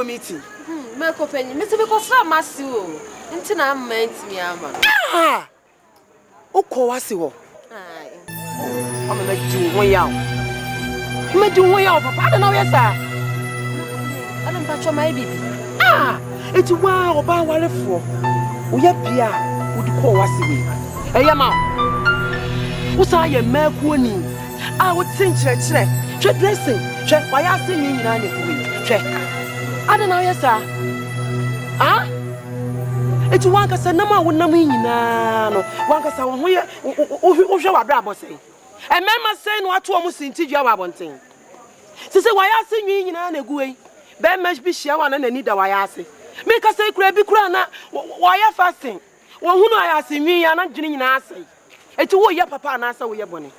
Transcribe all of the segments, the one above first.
Meeting. Meko penny, Mr. Because Massimo, Intina meant me, Amma. Ah! Oko Wassio. I'm going to do way out. I'm going to do way out, Papa. I don't know, yes, sir. I don't patch my baby. Ah! It's wow about what for. We are Pia, would call Wassio. Hey, Yama. What's I a Melquini? I would think, check blessing, check why I see me in any check. I don't know, yes, sir. Ah? It's one case, no more would not mean no. One case, who shall I bravo say? And Mamma saying what to almost into your one thing. So say, why I see me in any way? Ben must be sure one and need the why I say. Make us say, crabby crana, why are fasting? Well, who I ask me, and I'm drinking, I say. It's all your papa and answer with your bonnet.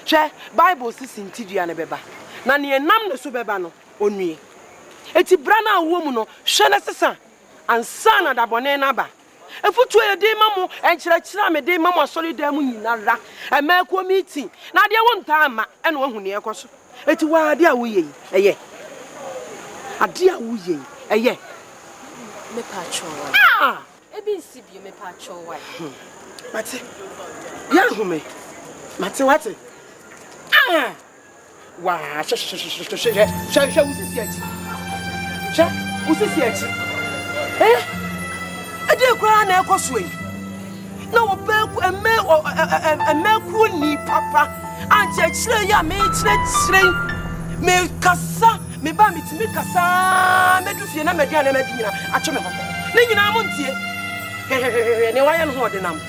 Che Bible sisi ntidua ne beba. Na ne nam ne so beba no onue. Eti brana awo mu no hwe ne sesa. Ansa na dabone na ba. Efutu e de mamu enkyerɛkyerɛ me de mamu asɔre da mu nyinara. Emeko meeting. Na de wonta ama ene wo hune ekoso. Eti wa de a wo ye eye. Ade a wo ye eye. Me pa chowa. Ah! Ebi nsibi me pa chowa. Mate. Ya hume. Mate wate. Ah! Wa usisi ati. Sha usisi ati. Ade kura na ekoso yi. Na wo beku emeku ni papa. Anje kire ya me kire. Me kasa, me ba mitimi kasa, me du fie na me duane me dinyina. Acho me ho. Ne nyina mo ntie. Ne waye no ho de nam.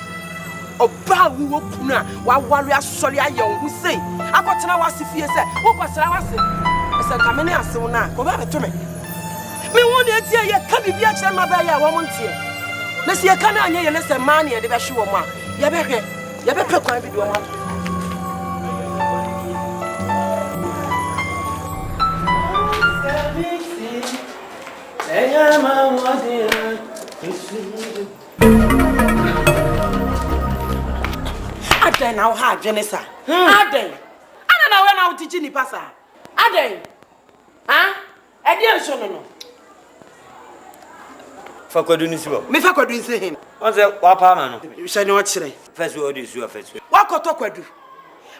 Oba wo kunu a wa ware asori aye wo sei akotena wase fie se wo kwasra wase ese ka me ne ase wo na ko ba beto me won e tie ye ka bibia kire ma ba ya wo mo ntie na se ye ka na anye ye ne se ma ne ye de be hwe wo mo a ye be hwe ye be pe kwan bi do mo Aden now ha Jenesa. Aden. Ana na we na utiji ni pasa. Aden. Ha? Edi enso no no. Fa kwadu ni sibo. Me fa kwadu nse him. On se wa pa ma no. Hwe ne o kire. First we odi su first. Wa koto kwadu.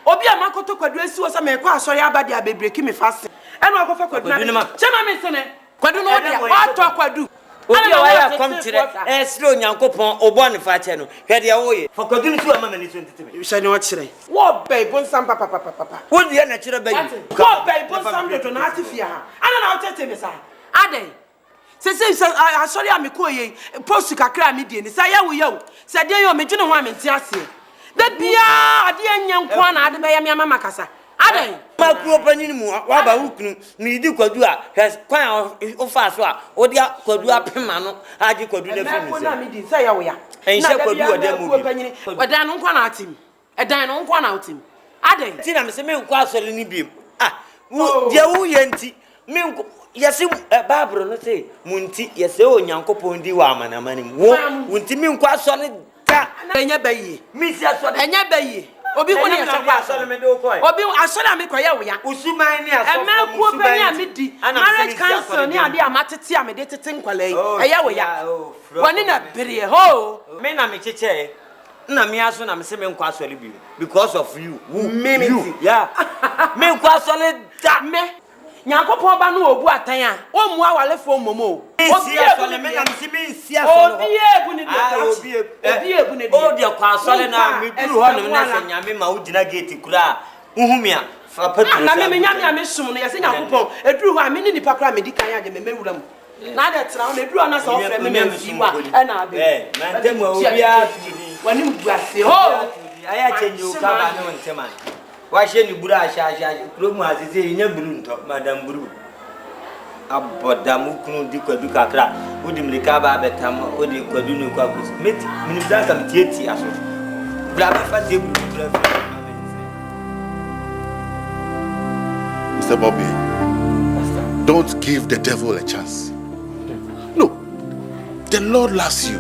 Obi a makoto kwadu esi wo se me kwa asori abade abebreki me fase. Eno akofa kwadu na. Chema me sene. Kwadu no dia. Wa to kwadu. Obi a waya kom kire slow nyankopon obone fa che no hwe de wo ye fa kwadu ni su ama mani 23 hwe ne o kire wo bai bon sam papa wo de na kire bai wo bai bon sam do na atifia ha ana na o tete me sa aden se asori amiko ye post kakra me die ni sa ya wo ye se de yo me dwene ho amenti ase da bia ade anya nko na ade be ya me mama kasa aden makuo panyin mu wa ba hukunu mi di kwadu a kwan o fa so a o dia kwadu apema no agi kwadu na fi mi se na mi di say ya wo ya enhye kwadu o da mu bi odan no nko na atim edan no nko na atim aden ti na me se me nko asori ni biem ah wo dia wo ye nti me nko yesi babro no say munti yesi o nyankopon di wa amanamani wo nti me nko asori da enya bayi mi si asori enya bayi Obi woni asori me do koy. Obi asori am koy ya wo ya. Usuman ni asori. Emekuo bani amedi. Marriage counsel ni ade amatete amede tete nkwala yi. Eya wo ya. Woni na bere ho. Me na me cheche. Na me aso na me se me nkwa asori bi because of you. You. Yeah. Me nkwa asori da me. Nyankopon ba no obu atan a. O mu awalefo momo. Obi ebu ne me na me se me nsi asori. Obi ebu ne obi ebu ne. O de kwa asori na me duru ho no na se nyame ma wo gina gate kura. Uhumia fa patu. Na me nyame ame sum no ye se Nyankopon eduru ho a me ni nipa kura me dikan ya de me mewura mu. Na de tra na eduru na se o frɛ me me mfiwa e na abe. Man dem obi a tudi. Wani mbu ase ho. Aya chenje o ka ba no ntema. Wa hye ni buru a hye promu azeze nya buru nto madam buru. Abodam kunu di kwadu kakra. Odi mlika ba betam odi kwadu ni kwa kus. Meti minibda ka mtieti aso. Bra ba fa de buru bra. Mr. Bobby, don't give the devil a chance. No, the Lord loves you.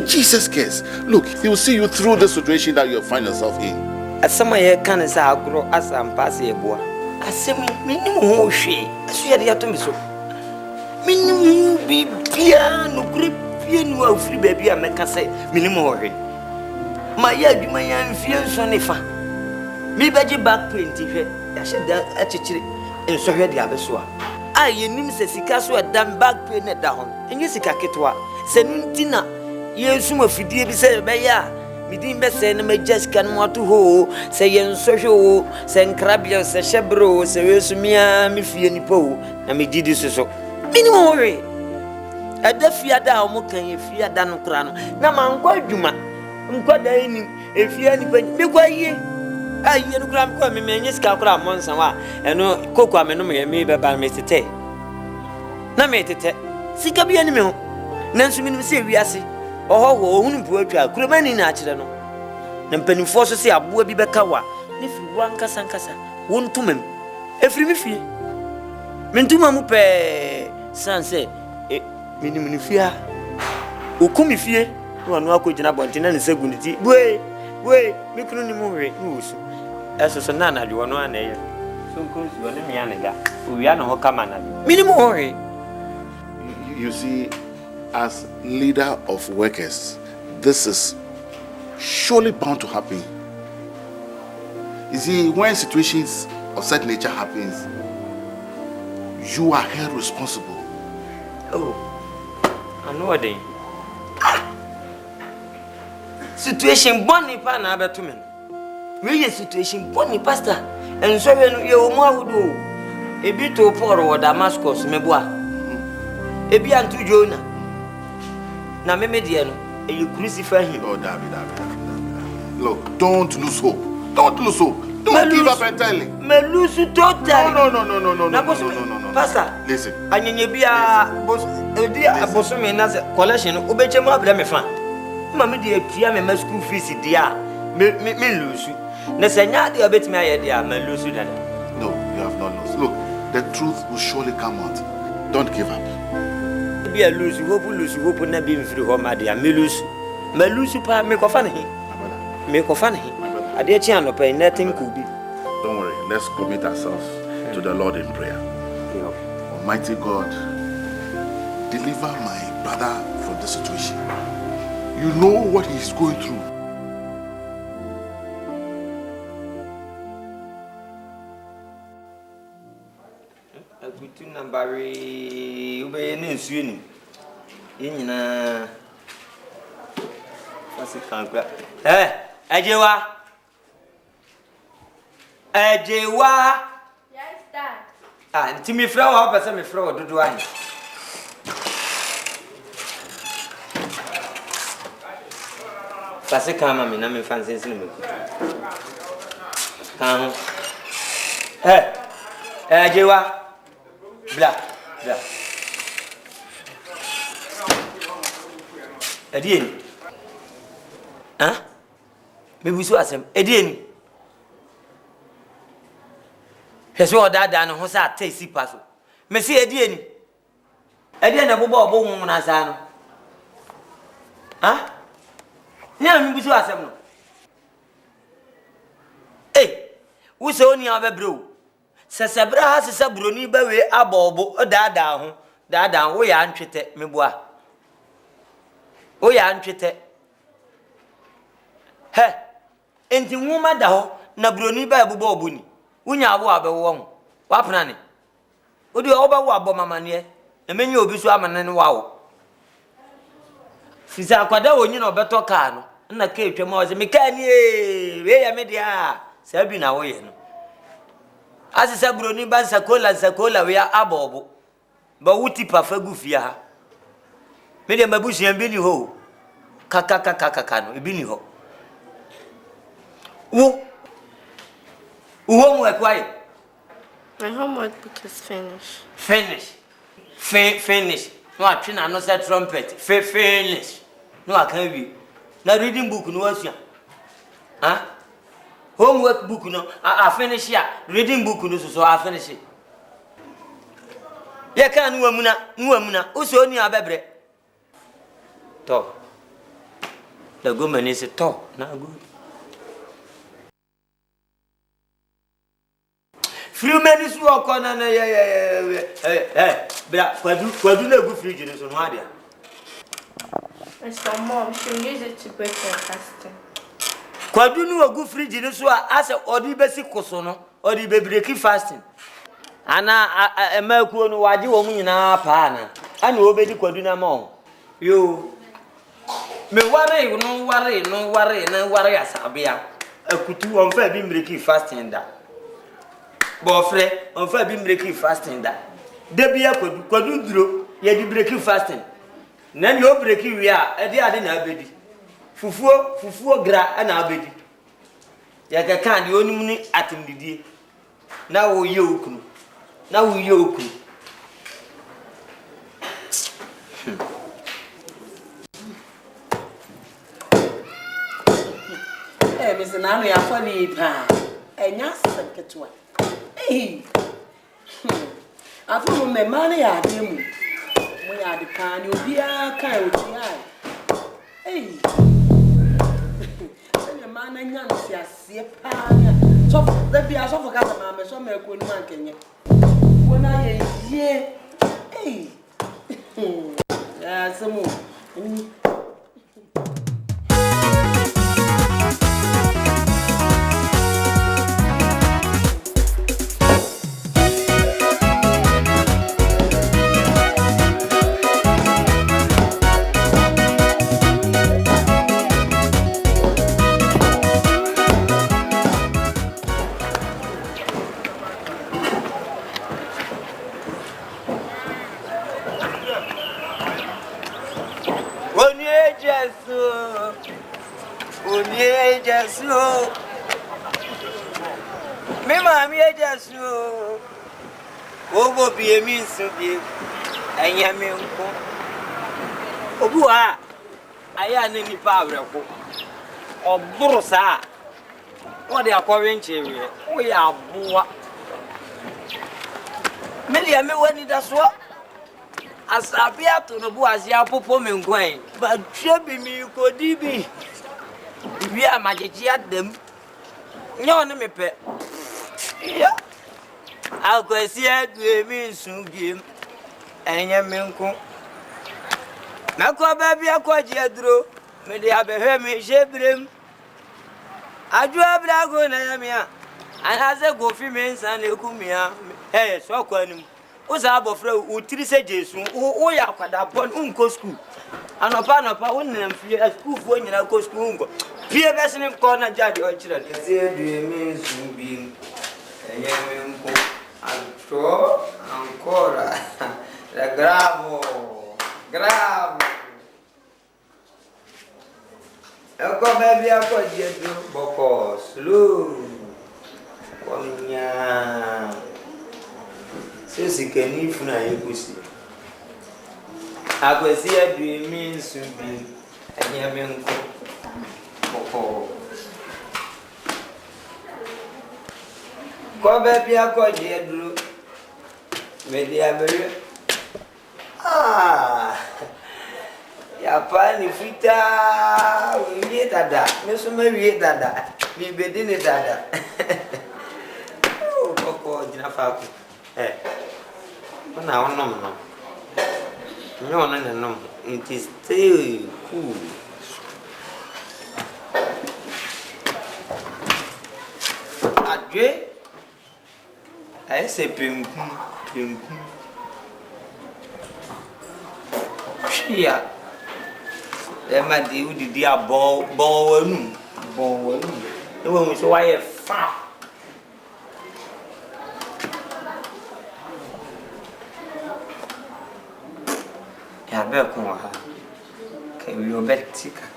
Jesus cares. Look, he will see you through the situation that you find yourself in. Asama ye kan sa agro asam pass ye boa. Asemi minim ho hwe. Aso ye de ato mi so. Minim bibia no kure pie no afri ba bia meka se minim ho hwe. Ma ye adwuma ya mfie nso ne fa. Mi baje back paint hwe. Ya hye da achichire enso hwe de abeso a. A ye nim se sika so dan back paint ne da ho. Enye sika ketwa. Se nuntina Yesu mafidie bi se be ya midin be se na majiska no ato ho se yenso hwo se nkrabia se hyebro se Yesu mia me fie nipa ho na megidi so minimum we adafia da o mo kan efia da no kra no na mankwa adwuma nkwa enim efia nipa me kwaye aye no kra me me menye sika kra monsan wa eno kokwa me no me be ba me tete na me tete sika bia ni me ho nanso minim se wiase ohwo ohunu pu atwa kuromani na akire no na mpanimfo so se aboa bi beka wa fi wan kasa won tumam efri me fie me ntuma mu pe sanse minim ni fia okumi fie no no akogina bonte na ne segundi we me kunu ni mu hwe ni wusu eso na na dwo no anaye so nkonsu woni me anega owia no ho kama na minim hwe. You see, as leader of workers, this is surely bound to happen. You see, when situations of such nature happens, you are held responsible. Oh, I know what they. Situation bonny pa na abeto me. We situation bonny pastor. And so you mo awudo. Ebi to Paul wo Damascus meboa. Ebi antu Jonah. Na me de no, you crucify him. Oh, David. Look, don't lose hope. Don't lose hope. Don't give up entirely. Me lose totally. No. Pastor, listen. Anyenye bia boss boss me na collection obeche mo abra me fan. Mama de atua me school fees dia. Me lose. Na senya de obetimi aye dia me lose dada. No, you have not lost. Look, the truth will surely come out. Don't give up. Be a lose hope na be free home dia me lose pa me kofa ne me kofa ne ade chi anopa nothing could be. Don't worry, let's commit ourselves to the Lord in prayer. Almighty God, deliver my brother from this situation. You know what he's going through. Agutu nambari ube ne nsuo ni yenyina fasi kankra ajewa Yes, Dad. Nti me fra wa pese me fra ododo ahi fasi kama me na me fansen sin me ku kan ajewa bla Edieni me busu asem edieni heso dada no ho sa tesi paso me se edieni na bobo obo na sa no ni me busu asem no wo se oni abebro sesebra ha sese broni ba we abobo dada wo ya ntwete meboa wo ya ntwete enti nwoma da ho na broni ba bobo obuni wunya abo abewo ho wapena ne odi obawo abo mamane emenye obi so amane ne wawo sisa akwada onyi na obeto ka no na ka etwam o se meka ni we ya me dia sabi na wo ye no asisa broni ba sakola we ya abobo ba wuti pafa gufia ha me de mabusian bi ni ho kaka no ebi ni ho wo homework why? My homework book is finished. Finish. No, I train another trumpet. Finish. No, I can't be. Now reading book no was ya. Homework book no. I finish here. Reading book no so I finish it. Ya kan nu amuna. Uso ni abebre. To. The woman is to. Na good. Frumeni su okona na bra kwadu na gu fridge no so no ade. Mr. Mom, she will use it to break your fasting. Kwadu no gu fridge no so ase odi besi koso no odi be break fasting. Ana emakuo no waje wo mu nyina pa na. Ana obedi kwadu na ma o. Yo. Me ware asabia. Akutu on fa bi break fasting da. Bofre on fa bi break fasting da. Debia kwadu duro ye di break fasting. Na ni o break wi a e de ade na abedi. Fufuo gra na abedi. Ya ka kan di onimu ni atimdidie. Na wo ye okunu. Mr. Nano ya funny pa. enya sem ketwa eh afu me man ya de mu mo ya de kan ni obi a kan oti ai eh se man nya no si asie pa ya so da bia so for ka ma me so me ko ni man kenye wona ye eh ya semu Jesus, me mami Jesus, obo bi emi nso bi anya me nko obu a aya na nipa abreko oburu sa o de akọwe nchewe o ya aboa me dia me wani da so asabia to no bu azia popo me nkwan ba twa bi mi kodi bi we are majeji adam nyo no mepe ya akwesi adu emi nsu biem enye me nko na ko ba bia kwaji aduro me de abehwe me shebrem aju abrago na ya me a anaze go fi me nsan na ekumia so kwanim uza abofra utiri se jesu wo ya kwada bon unko school anopa wonnam fie school fo nyina ko school unko fie besene ko na jade o kira ze du emi nsu bi enye me nko anto ancora la gravo eko bebi akọji edu boko slow konya sisi keni funa yegusi akwesi edu emi nsu bi enye me nko boko ko bebi akọji edu medi abere ya pani fita wiye dada meso me wiye dada mi bedine dada oh koko jina faku ona onom no nyo na nenom it is still cool adwe ese pimpu shia ema di udidi abon wonu e wo so wa ye fa ya be ko wa ke wi obeti kaka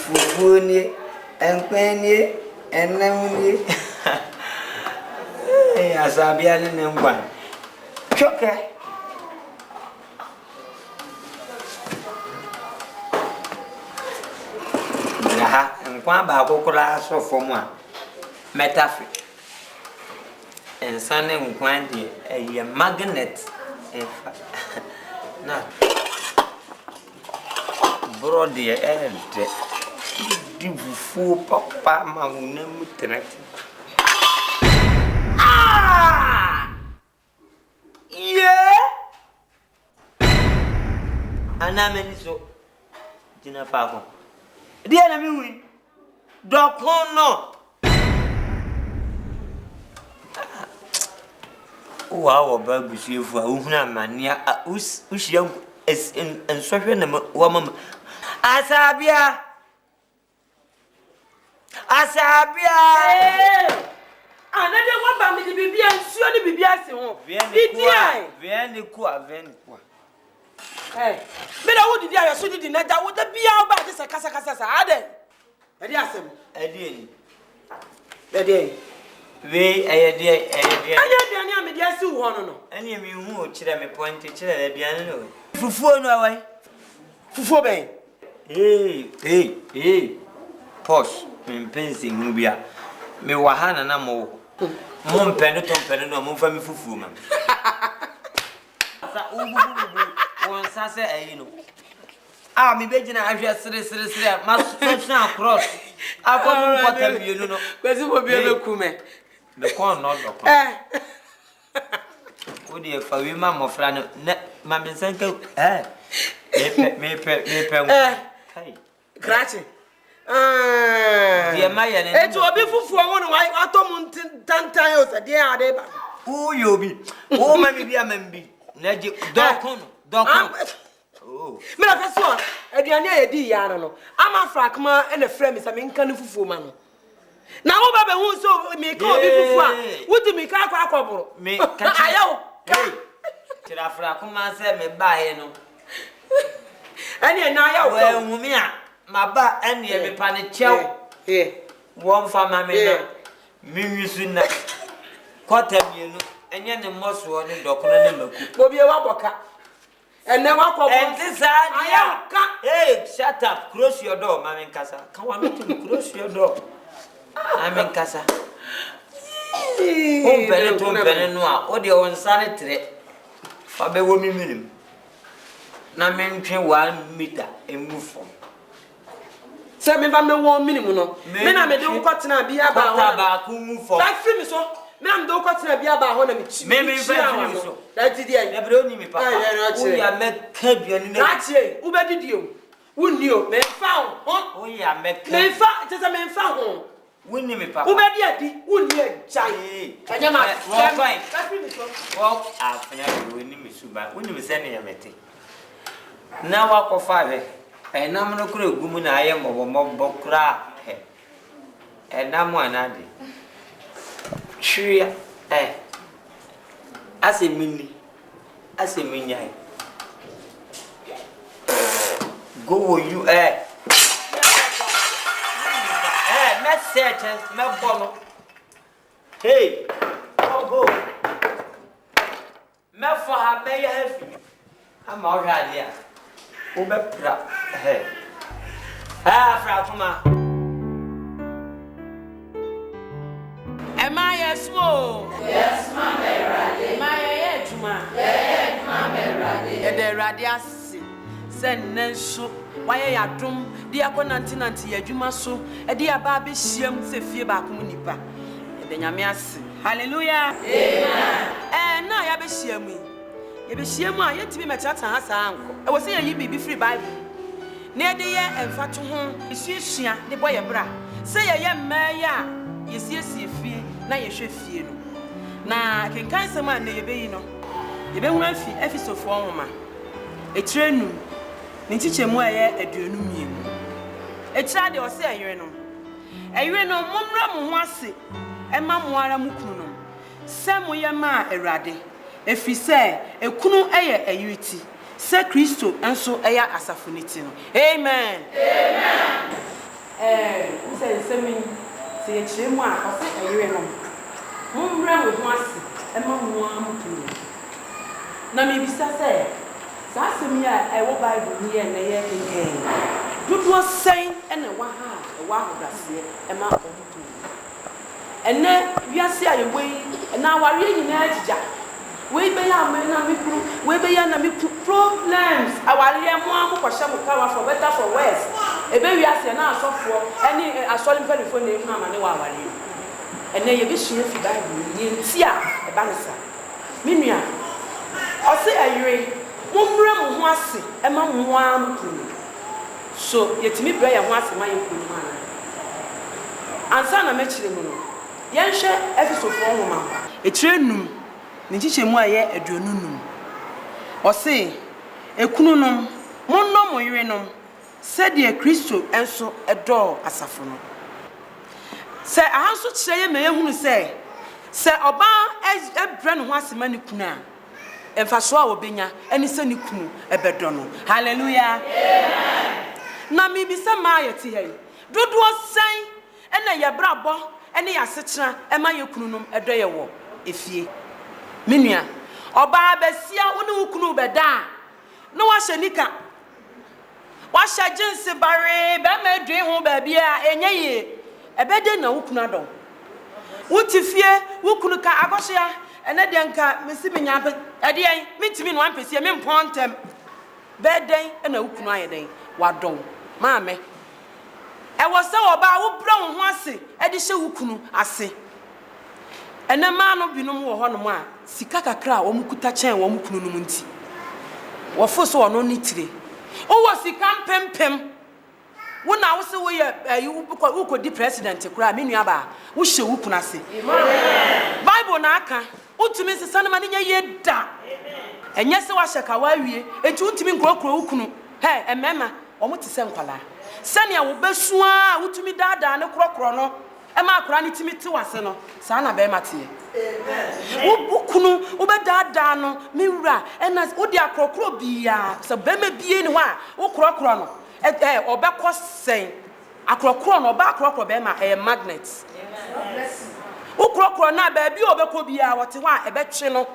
fufuni enpeni enamni asabia ni ngwan choke ha ngwan ba kokora so fomu a metaphor ensane ngwan di eye magnet na brody elde di bufu papa ma unamu tenati anameni so jina pako dia na miwi dokono wow bagusifu uhuna mania ushia ensofwe na wa mama asabia anade wa ba mi bibia nsuo ni bibia se ho vieni kwa me da wodi dia so di na da wo da bia ba de se kasa sa ade ade asem ade we ade anya ni amedi asi wo no ani mi hu o kire me point kire aduane no fufuo no awai Fufu ben. Hey. Posh, me pensi ngubia. Me wahana na mo. Mo mpene to mpene no mo fa me fufu ma. Sa ubu won sa se ayi no. Ah me begina ahwe sere ma na cross. Akwa mo kwata bienu no. Kwesi bo bia be kume. Me kon no do kon. Odi e fa wi ma mo fra no ma me sanka me pe hey. Krachi. Dia maye ne. Etu obi fufu won wa atom tantan yo se dia ade ba. Uyo bi. O ma mi bia mambi. Na je dokon. Oh. Me na kaso aduane a yedi yare no. Ama frakma e na fra mi sa me nka ne fufu ma no. Na wo ba be hu so mi ka obi fufu a. Wudi mi ka akoboro. Me ka ayawo. Tira frakma se me bae no. Ani na ayawo. We hu mi a maba ene me pa ne chew. Won fa ma me na. Mi wisu na. Kwata mienu enye ne moso ne dokono ne maku. Bobi e wa boka. Ene wa ko bo. Hey, shut up. Close your door, mama nkasa. Can we meet close your door? Mama nkasa. O bene no a, o de on sane tre. Fa be wo mi minim. Na me ntwe 1 meter emu fom. Se me ba me 1 minimum no. Me na me de wo kwatena bia ba ho. Kwata ba ku mu fom. That free me so. Me am do kwatena bia ba ho na me chi. Me so. That did there. E bre oni mi papa. O ya me ka biani na. Rache, u be didi o. Wunni o, me fa ho. O ya me ka. Me fa, tesa me fa ho. Wunni mi papa. U be di adi, wunni e jai. Anya ma. Fine. That free me so. Walk afanya wunni mi suba. Wunni mi se ne ya mete. Na wa ko fa he. E nam no kura gumu na aye mo kura he. E nam anade. Chua ase mini go you message me bono hey go me for ha me heavy ama o hade a o be pra hey fra kuma Am I yes, mo? Yes, Mama Rade. My head, ma. Yes, Mama Rade. The radiasi. Send Nenso. Why ya drum? Dear Conantinanti, ya Jumaso, a dear baby sham, se fear back munipa. The Yamias. Hallelujah. Amen. And now ya be sheer me. You be sheer ma, yet to be my chat and has uncle. I was saying you be free Bible. Near the year and fat to home, is you share the boy a bra. Say a young maya. You see fee, na ye hwe fie no. Na kenkan sema na ye be yi no. Ye be hu afi efisofo nwoma. Etire num. Ni chichemu aye aduonu mienu. Etira de o se ayere no. Ayere no momra mo ho ase. Ema mo ara mu kunu no. Se mo ye ma Awurade. Efi se ekunu eye ayiriti. Se Kristo enso eye asafoniti no. Amen. Amen. Semi se yechiremu a ose ayire no. Momra mo ho ase. Ema mo ara mu kunu. Na me bisa se Sasemi a ewo Bible ni e na ye kenken. Dudu sen ene wa ha, e wa hodase e ma omutu. Ene wiase a ye wei, na aware nyina agija. Wei be ya me na me kru, wei be ya na me problems. Aware mo am kwhye mo kawa for better for worse. E be wiase na asofo, ene asole mfalifo na ehunu amane wa aware. Ene ye be hia fi Bible ni nti a e ba ne sa. Menua. Ose ayire Mumra mo ho ase e ma mo am kunu so yetimi bra ya ho ase ma ye kunu ana ansa na mechire mu no ye hwe efisofo nwoma e kire num ni chichemu aye aduonu num ose ekunu num monno mo yire num se de Kristo enso edo asafo no se ahanso kire ye me ehunu se oba ebra ne ho ase ma ne kunu a emfaso a obenya eni se ni kunu ebedo no hallelujah amen na mi bi se ma yeti he dodo sen ena ye brabo ene ya sekira e ma ye kunu nom edo ye wo efie menua oba abesia woni wo kunu beda na wa hye nika Washa jinsi bare be medwe ho ba bia enye ye ebede na wukunu adon wutifie wukunu ka agohia ene de nka mesi benya pe ede an mitimi no ampese me mpontem beden na wukunu ayeden wadon maame e wo se oba wo bra wo ho ase ede hye wukunu ase ene ma no binom wo ho no a sika kakra wo mukuta chen wo mukunu no nti wo fo so ono ni tire o was the campem. When I was away, you could be president, cry, Miniaba, who should Ukunasi. Bible Naka, Utumis Sanamania yet da. And yes, I was a kawaii, and two to me grow Ukunu. Hey, and Mamma, almost the same color. Sanya will be swa, Utumi dada, and a crocrono, and my granny to me to us, Sana Bemati. Ukunu, Ubadano, Mira, and as Udia Crocrobia, so Beme being one, O Crocrono. Or back was saying, a crocron or back rock bema a magnet. O crocrona, baby, or Bacobia, what you want, a bet chino.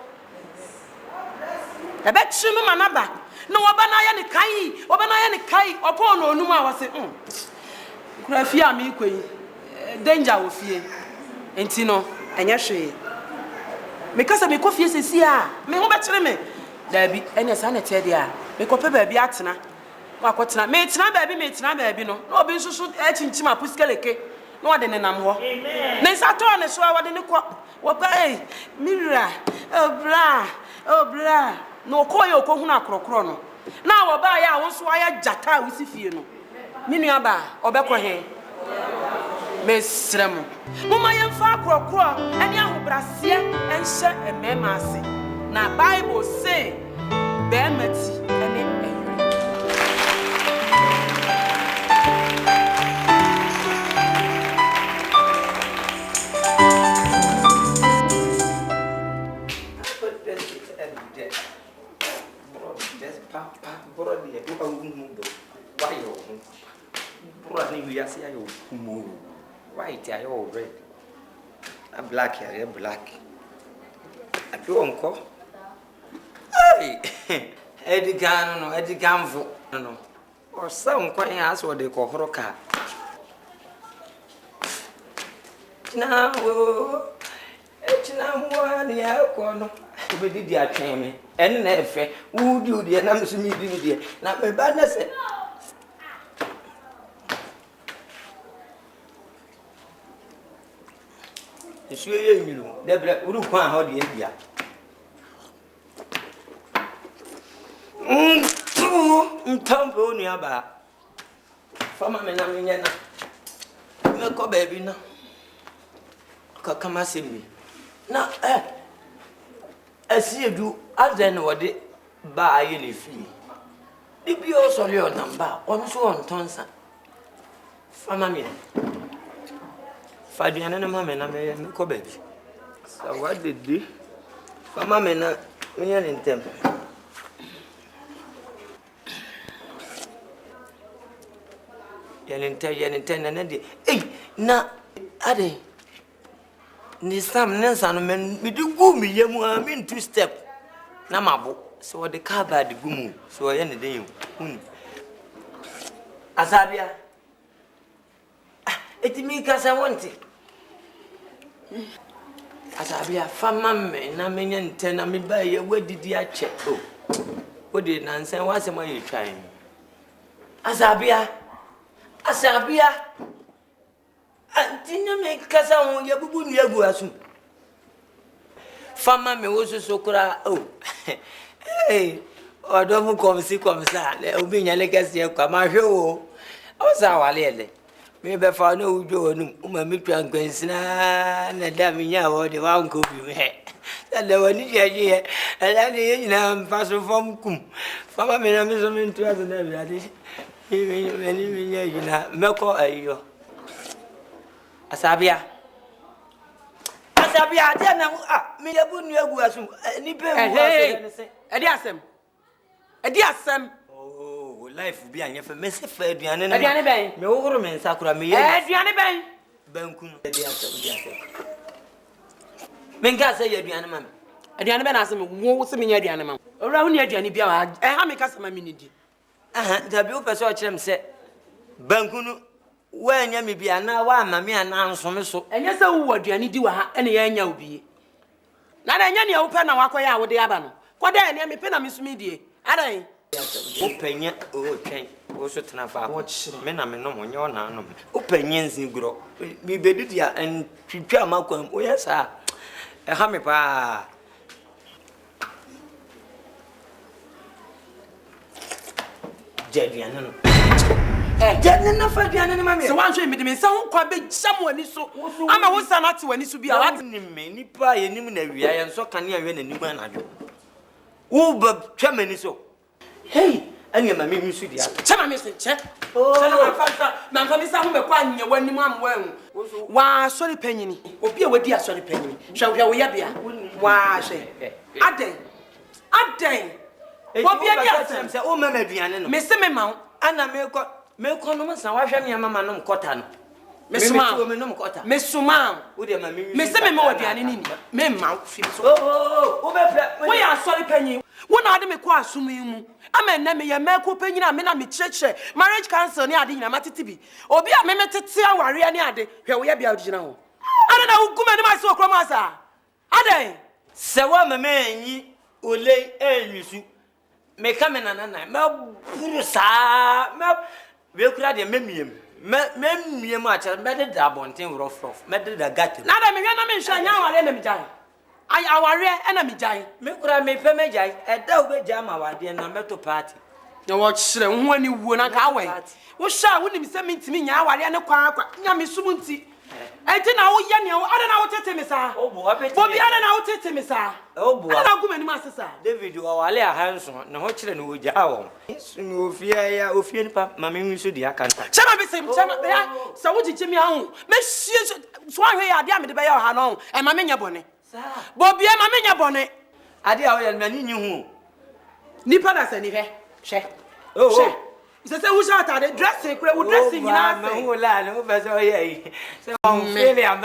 A bet chino, manaba. No, Obanayani Kai, Obanayani Kai, upon no Numa was it. Grafia me queen, danger of fear. And Tino, and Yashi. Because of me coffee says, yeah, me ho betre me. There be any sanitaria. Me cope baby atna. Wakotna me tna baby no. No be so chinchima puskeleke. No ade nenam ho. Amen. Me sato ne so awade ne ko. Wo pa mira. Oh bra. No koye okohunu akrokro no. Na wo ba ya wo so aya jata wo sifie no. Me nua ba obekọ he. Me srem. Mama yemfa akrokro ene ahobrase enhye emema ase. Na Bible say bemati ene white, I all red. A black here, black. I do uncle. Hey, Eddie Gan, no, Eddie Gamvo, no, or some quite ask what they call Horoka. Now, it's now one year, corner. We did your training, and never would you, dear, and I'm to meet you, dear. Not my badness. You know, the black would find how the India. Tumble nearby. For my men, make a baby now. Come see me. Now, I see you do, I then what they buy any fee. If you also your number, on so on Tonson. For my men. Fadiana mamma and I make a baby. So what did they? For mamma and me in temper. Yen hey, na ade. Ni sam nensan men me do go me yemu I mean 2 step. Na mabo. So the car bad gumu. So yen dey hu. Asabia. Eti mi kasa wonti. Asabia fama me na menya nten na me ba ye wadidi a che. Oh. Wodi nansen wasem ayi twan. Asabia Antina me kasa ho ye bubu nu agu asu. Fama me wo so kura oh. Hey, odomu komisa le obi nya le kase kwa ma hwe o. O sa wale ele. Me be fa no ujo onum o ma mi twan kwansina na da mi nya wo de wa nko bi me. Dale woni jeje ala de nyina mfaso fom kum. Fama me na me so me ntu aso na bi ade. Many Meko ayo. Asabia, then me a good new asum. Any Ediasem. Oh, life will be an effort. Messi Fred, and Bay. No woman, Sakura, me, Adriana Bay. Bankun, Ediasem. Menga say, Adriana, Adriana Ben asem, what's the Adriana? Around Adriana Bia, I have a customer minute. Dabi o pese o kyerem se bankunu wa anya me bia na wa amame ana nsome so. Enye se wo aduane di wa ha ene ya anya obi. Na enya ne wo pe na wakoya a wo de aba no. Koda ene me pe na me sumi die. Adan. O penya o twen o so tena fa. Me na me no mo nye ona no. O penya nsin gro. Bi bedidi a en twitwa makwam o yesa. E ha me pa. Jadiana no. Jadiana fa Jadiana mama. Se wan hwe me de me nsa ho kwa be jam wani so. Ama wo sa na te wani so bia wat ni me nipa ye nim na wia ye nso kane awe na nim anadwo. Wo ba twamani so. Hey, anya mama mi so dia. Chama me se che. Chama ma fa na fa mi sa ho be kwa anya wani mu am wan. Wa sori panyini. Obi a wadi asori panyini. Hwa wo ya bia. Wa hwe. Aden. Obi a dia se o mama aduane no. Me se me ma ana me ko no masa wa hwe me mama no mkota no. Me suma me no mkota. Me suma. Wo de mama mi. Me se me ma aduane ni. Me ma fi so. Oh, be fra. Wo ya asori panyini. Wo na ade me ko asum yi mu. Ama na me ye me ko panyini a me na me cheche. Marriage counsel ni ade nyina matete bi. Obi a me metete aware ni ade. Hwe wo ya bia odina ho. Ade na wo guma ni ma se okro ma sa. Ade. Se wa mama enyi ole enwisu. Me kamena na me buru sa me we kura de memiem memiem a chere me de da bonten rough me de da gate na da me hwe na me hwe anya aware na me jai ai aware na me jai me kura me pe me jai e da wo ja ma wade na meto party na wo kire ho ani wuo na ka we wo sha wo nim se me ntimi nya aware ne kwa nya me sumunti enti na wo ye ne wo ada na wo tete me sa obo apeti bobi ada na wo tete me sa obo ana guma ni ma sesa David o wale a hanso na ho kire ne wo ja wo sunu ofie ni pa mama mi so di akanta chama be sem chama be ya sa wo jije mi ahun me hie so ahwe ya ade amede be ya ha no e ma menya bone sa bobi e ma menya bone ade a wo ya na ni nyi hu nipa da se ni hwe hwe se se wo sha ta de dressing kure wo dressing nyina se wo la no be so ye se on feel am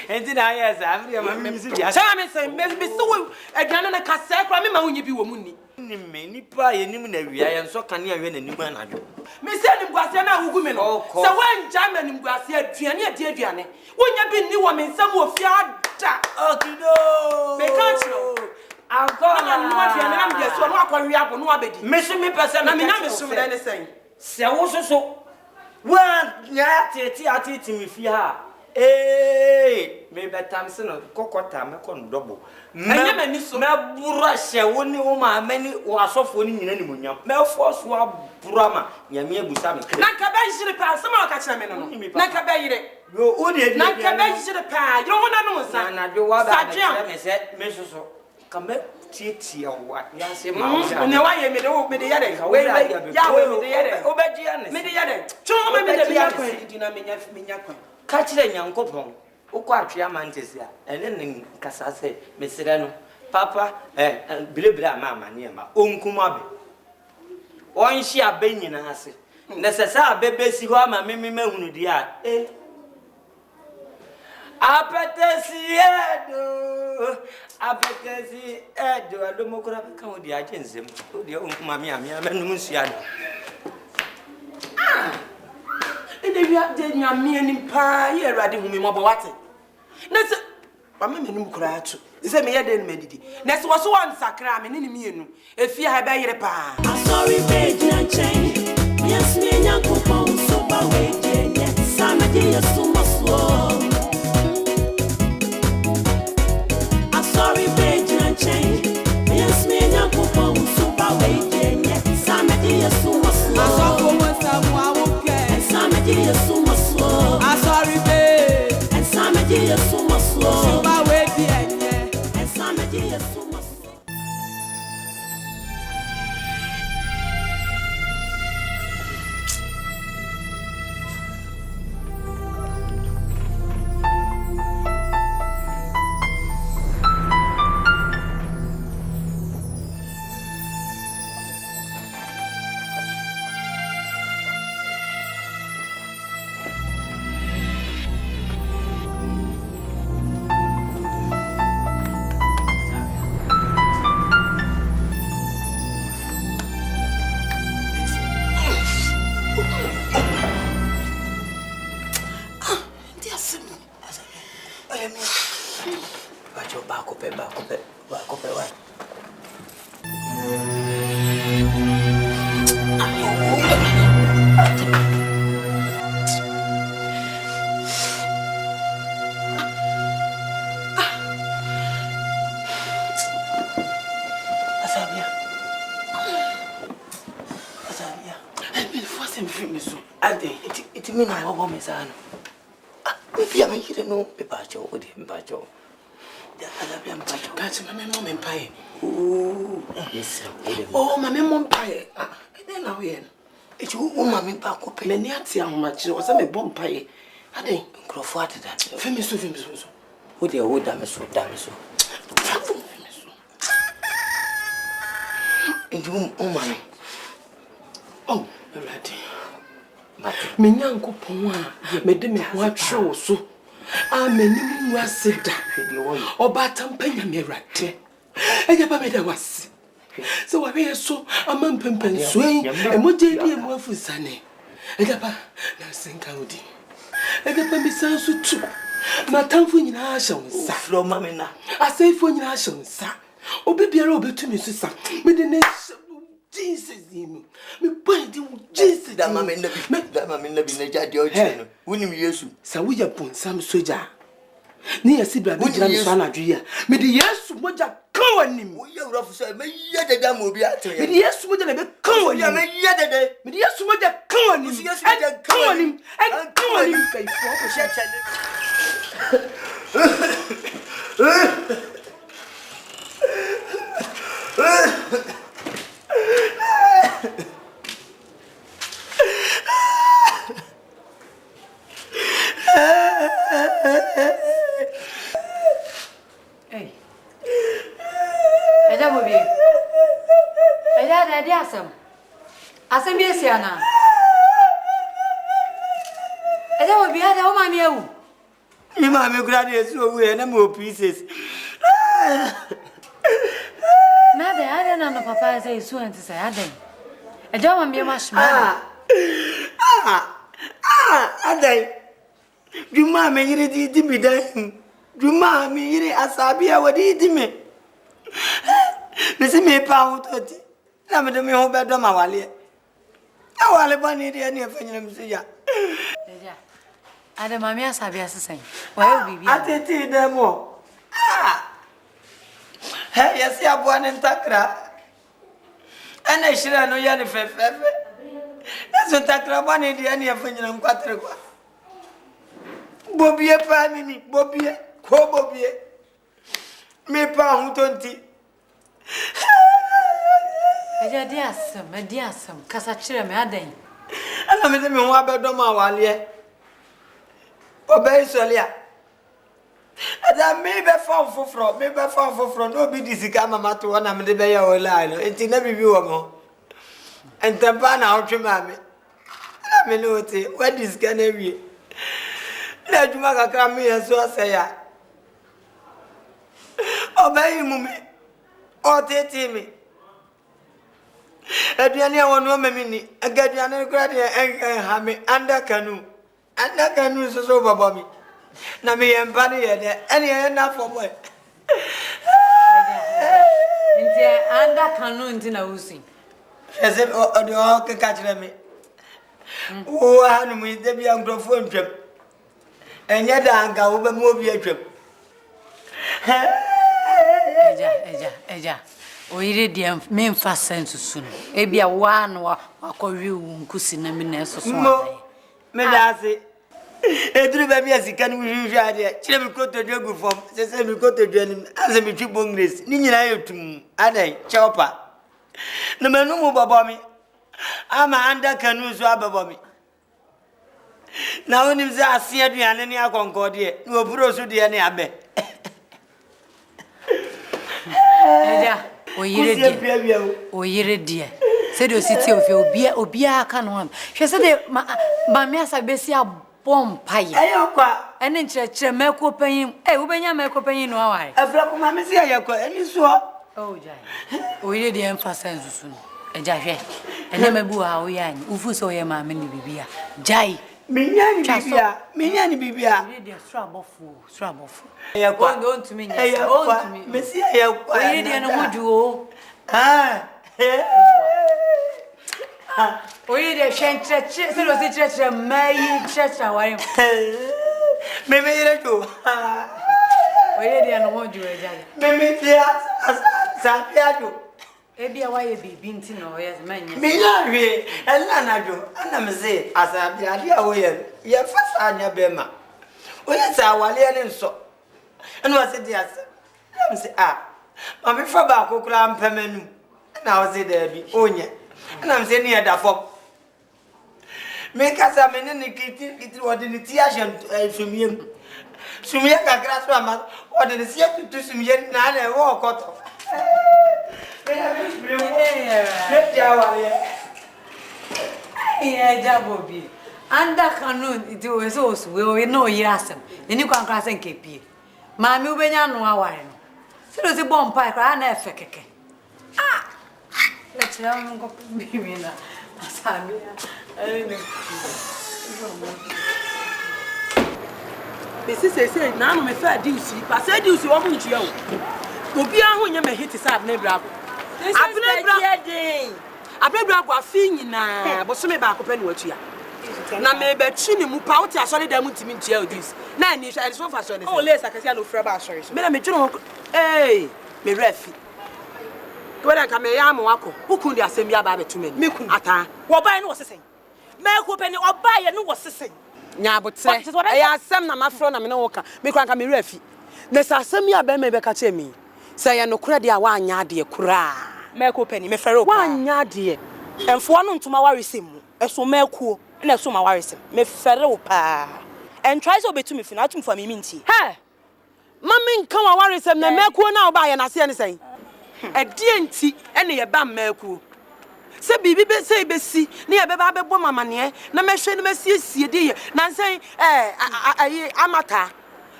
enti na yes am ya ma mi si dia chama me se me so wo aduane na kasa kura me ma wo nyi bi wo mu ni me nipa ye nim na wia ye nso kane awe na nim anadwo me se nim guase na wugu me no se wan jama nim guase aduane ade aduane wonya bi ni wo me nsam wo fi ada okido me kan chiro agora na no aduane na me so no akwawi abo no abedi me so me pese na me na me so me na sen se wo so wa nya ati mi fi ha me betam se no kokota me kon double anya mani so me bura hye wo ni wo ma mani wo asofo ni nyina ni munyam me force wa bura ma nyame abusa me na ka ba yire pa sama ka kira me no na ka ba yire yo o de na ka ba yire pa yo ho na no sa na do wa ba me se me so ka me tietia wa ya se ma wo ne wa ye me de yare we ya we me de yare o ba gia ne me de yare chumo me de ya kwa di na me nya kwa ka kire nyankopon ukọ atwea mantesi a ene ne kasa se mesire no papa bilebile ama ne ma onkuma be onhye abe nyina ase ne sesa abebesi ho ama meme mahunu di a apetesi edo adomokora ka odi agensem odi onkuma me amenum nsia no ede wi de nyame ni pa ye erade hu me mobo wate na se ba me menum kura atu se me ye de me didi na se wo so wan sakra me ni mienu efi ha ba yire pa sorry page na change yes me nyankopon so ba we je sana je yesu maso sorry page na change yes me nyankopon so ba we je sana je yesu maso asoko mo samu Yesu maso asori be ensame di Yesu maso suba we di enye ensame di Yesu maso Ade, it mean I want me son. Maybe I'm here no papacho with him, pacho. That's my mom and pie. Oh, yes, oh, my mom pie. Then I win. It's you, mammy, Paco, Penaniatia, how much was a bomb pie. I think Crawford that. famous. Would you old damn so damn so? Into oh, mammy. Oh, ready. Me nyanko pon a me de me ho atwe so a manim wa seda oba tampanya me rate eja ba me da wase so wa be so amam pempen so e moje bi e mo afusane eja ba na senka odi eja ba mi san so tu na tamfo nyina ahye wonsa Flo mammy na. asefo nyina ahye wonsa obi biara obetumi so sa me de ne Jesus name. Me point Jesus That mammy never judge your channel. Wouldn't you use? Sa we yapon sam soja. Ni yesi bra bi jira me so anadwe ya. Me de Yesu moja kan wanim. We you rough say me yede da mo bi ato Me de Yesu moja na be kan wanim. Me yede de. Me de Yesu moja kan wanim. Yesu moja kan wanim. Kan wanim kai fo ko Share Hey. Eda mobi. Eda ready asem. Asem bi esiana. Eda mobi ada o mami ewu. You mammy graduates we na more pieces. Mother, I don't know papa say so and say aden. Eja mami mash ma. Ade. You mammy yiri di mi dan. You mammy yiri asabia wadi di me. Me se me pa utoti. Na me de me ho bedo ma wale. Na wale bani di ani afanyina me se ya. Eja. Ada mami asabia sesen. Wa bibi. Atete demo. Hey, yes, ya bo an takra. Ana shira no ya ne fefefe. Eso takra bani di ani afanyina mkwatre kwa. Bobie pa nini, bobie, ko bobie. Me pa hutonti. Eja di asem. Kasa chire me aden. Ana me se me ho abedo ma wale. Obey solia. Ada me be fa foforo, no bi disika mama to na me de be ya ola no. Enti na bibi wo mo. Entempa na otwe mame. Na me no ti, what disika na wie. Na juma kakra me yeso aseya. Obey mu me. O tete me. Aduane awon no mami ni. Agaduane kura de ha me anda kanu. Anda kanu so baba mi. Na me yempa ni ye de. Ene na for boy. Nti anda kanu nti na usin. Ese o de o ke ka kire me. O anu mu de bia ngrofo ntwam. Enye da anga wo be mu obi atwam. Eja. Oyire dia me mfa sense su no. Ebia wa no akọwi wu nkusi na me na eso so Mo me da se. Eduru ba bia sika no hwehwe ade. Kire me koto dwegu fom. Se me koto dwani. Ase me twi bongres. Ni nyina yetum. Adan chopa. Na manu mu baba mi. Ama anda kanu so ababa mi. Na onim se ase aduane ne akonko de. Na oburo so de ne abe. Eja. Oyire dia. Se do siti ofi obia aka no am. Hwe se de mami asabesi abom paye. Ayo kwa. Ene nkyerɛkyerɛ meko panyin. Wo benya meko panyin no aware. Afra ko mami se ayakwa eni so. Oh jai. Oyire dia mfa sensu su no. Eja hwe. Ene mabu ha oyanyi. Ufu so ye mami ni bibia. Jai. Minyani bibia. Oyire dia strabofo. Ayakwa. Ontumi nya. Ontumi. Mesi ayakwa. Oyire dia no moju. Oyire dia hwenkyerɛkyerɛ. Se do si kyerɛkyerɛ mai kyerɛkyerɛ ware. Meme yere jo. Oyire dia no moju eja. Meme dia sa piajo. Ebia why be binti no yes man. Me na we ella na do ana me say asabi ade a wo ye fasa anya bema. O ye sa wale ne nso. Eno ase di ase. Me say ma me fa ba kokura mpamanu. Na o say da bi onye. Na me say ne da fom. Me kasa me ne kiti wodi ni ti agent sumiem. Sumie kakra so ama wodi ni sie tutu sumie na na e wo koto. Yeah, Jabobi. Under canon, it was also we know yasam. Then you can cross and keep. Mammy, when you know our wine. So there's a bomb pike, and a feke. Let's go be winner. Mrs. said, now me fair duty, but said you see what you do. Obi ahụ nye me hit sab na brabo. Abra go afin nyina, bo so me ba akopɛ ne watua. Na me be chi ne mu pa wote asɔre da mu ntimi ntia odis. Na ani hwɛ so fa so ne. Oh lesa kase no frɛ ba asɔre so. Me na me dwene ho. Me refi. Ko da ka me ya mo akɔ. Ukun de asɛm ya ba betu me. Me kun ata. Wo ban ne wo sesen. Me ko pɛ ne oba ye ne wo sesen. Nya bote. Ya asɛm na mafrɔ na me ne wo ka. Me kwan ka me refi. Na sa asɛm ya ba me be ka che me. Say ya no kura de a wa anya de kura meko pani me fere o wa anya de enfo no ntuma waresem mu eso meko na eso ma waresem me fere o pa en try so betu me fi na atum fa me minti he mama nkan wa waresem na meko na oba ye na se ne sen e die nti ene ye ba meko se bibi be se be si ne ye be ba be bo mama ne na me hwe ne me siesie de ye na sen amata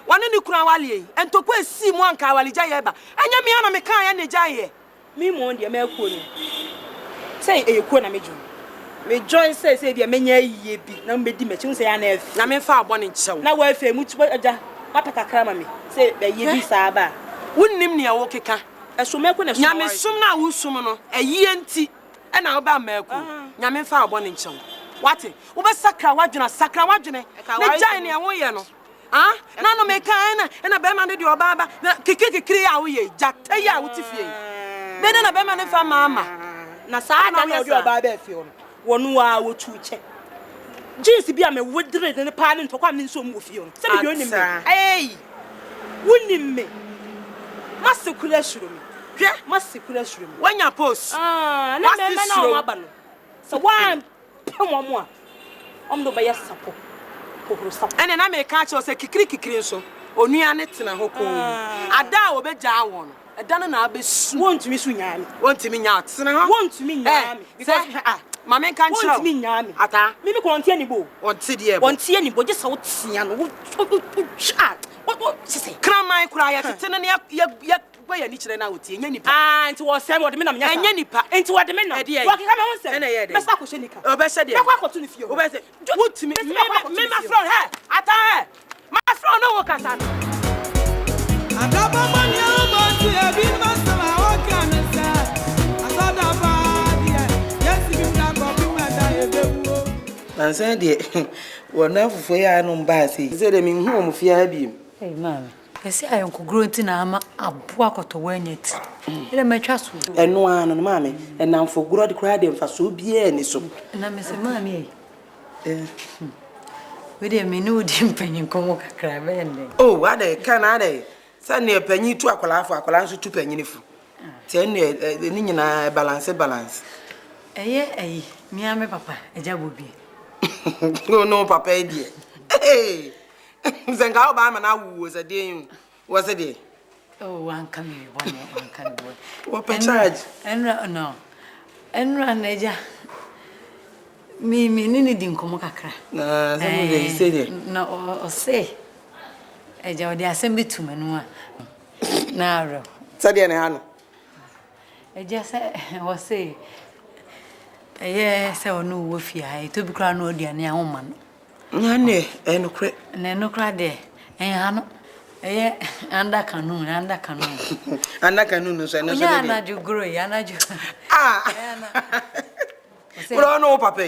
wane ni kura wale entokwa esi mu anka wale jaye ba anya me ana me kan ya ne jaye mi mo ndie me akuo ni say eyekuo na mejo me join say bia menya yiye bi na mbedi mechi say ya na afi na me fa abone nchew na wa afi mu tuba aja papa kakra ma me say be ye bi sa ba wonnim ne wo keka eso me ko na so nya me sum na wo sum no ayiye nti e na wo ba ma aku nya me fa abone nchew wate wo be sakra wadwene ne jaye ne wo ye no na no me kan na be ma de oba ba kikikiri a wo ye jata ya wo tifie be na be ma ne fa mama na sa na no de oba ba fie no wonu a wo tuche jeans bi a me wodire ne pa ne ntokwa me nso mu fie no se bi onim me wonim me masekula shuru me hwe masekula shuru me wanya post na me na o aba no so wan pemo mo a omdo ba yasapo ene na me ka che o se kikiri nso onua ne tena hoko ada wo be ja wo no eda na abesu wontumi su nyaame wontumi nya tena ho wontumi nyaame because mama kan che wontumi nyaame ata me ko ontie ni bo ontie de ontie ni bo je sa wo tia no wo sese kraman kura ya tete ne ya boya ni kire na wotie nya nipa nti wo se wo de me na nya nya nipa nti wo de me na wo keka me ho se me sa ko hye nika o be hye de me kwa koto ni fie o be se wotumi me ma from here ata here ma from no wo kasa no adaba mani o mo ti e bi ma se ma wo kan se asada ba dia yes bi na ko bi ma da e bewu man se de wona fufu ya no mba se se de mi hu mo fie ha bi hey mama ese ayonko growth na ama abu akoto wanyeti ile metwa so eno ano no mama enamfo growth kra de mfa so bia ni so na me se mama we de me no di mpanyin komo kakra be ende oh ade kana ade sa ne panyin tu akola nso tu panyin fu te ne ni nyina balance eye mi ame papa eja bobi no papa e die zenga oba ma na wu ze de wo ze de oh one come boy what per charge no na eja mi ni di nkomo kakra na se mo de se de no o se eja o de asem bitu manu a na ro se de ne ha no eja se o se se onu wo fia e to bi kra no oduane a homa no nyane enokre na enokra de ha no anda kanun no so eno so de ana jugro yana ju bro no papa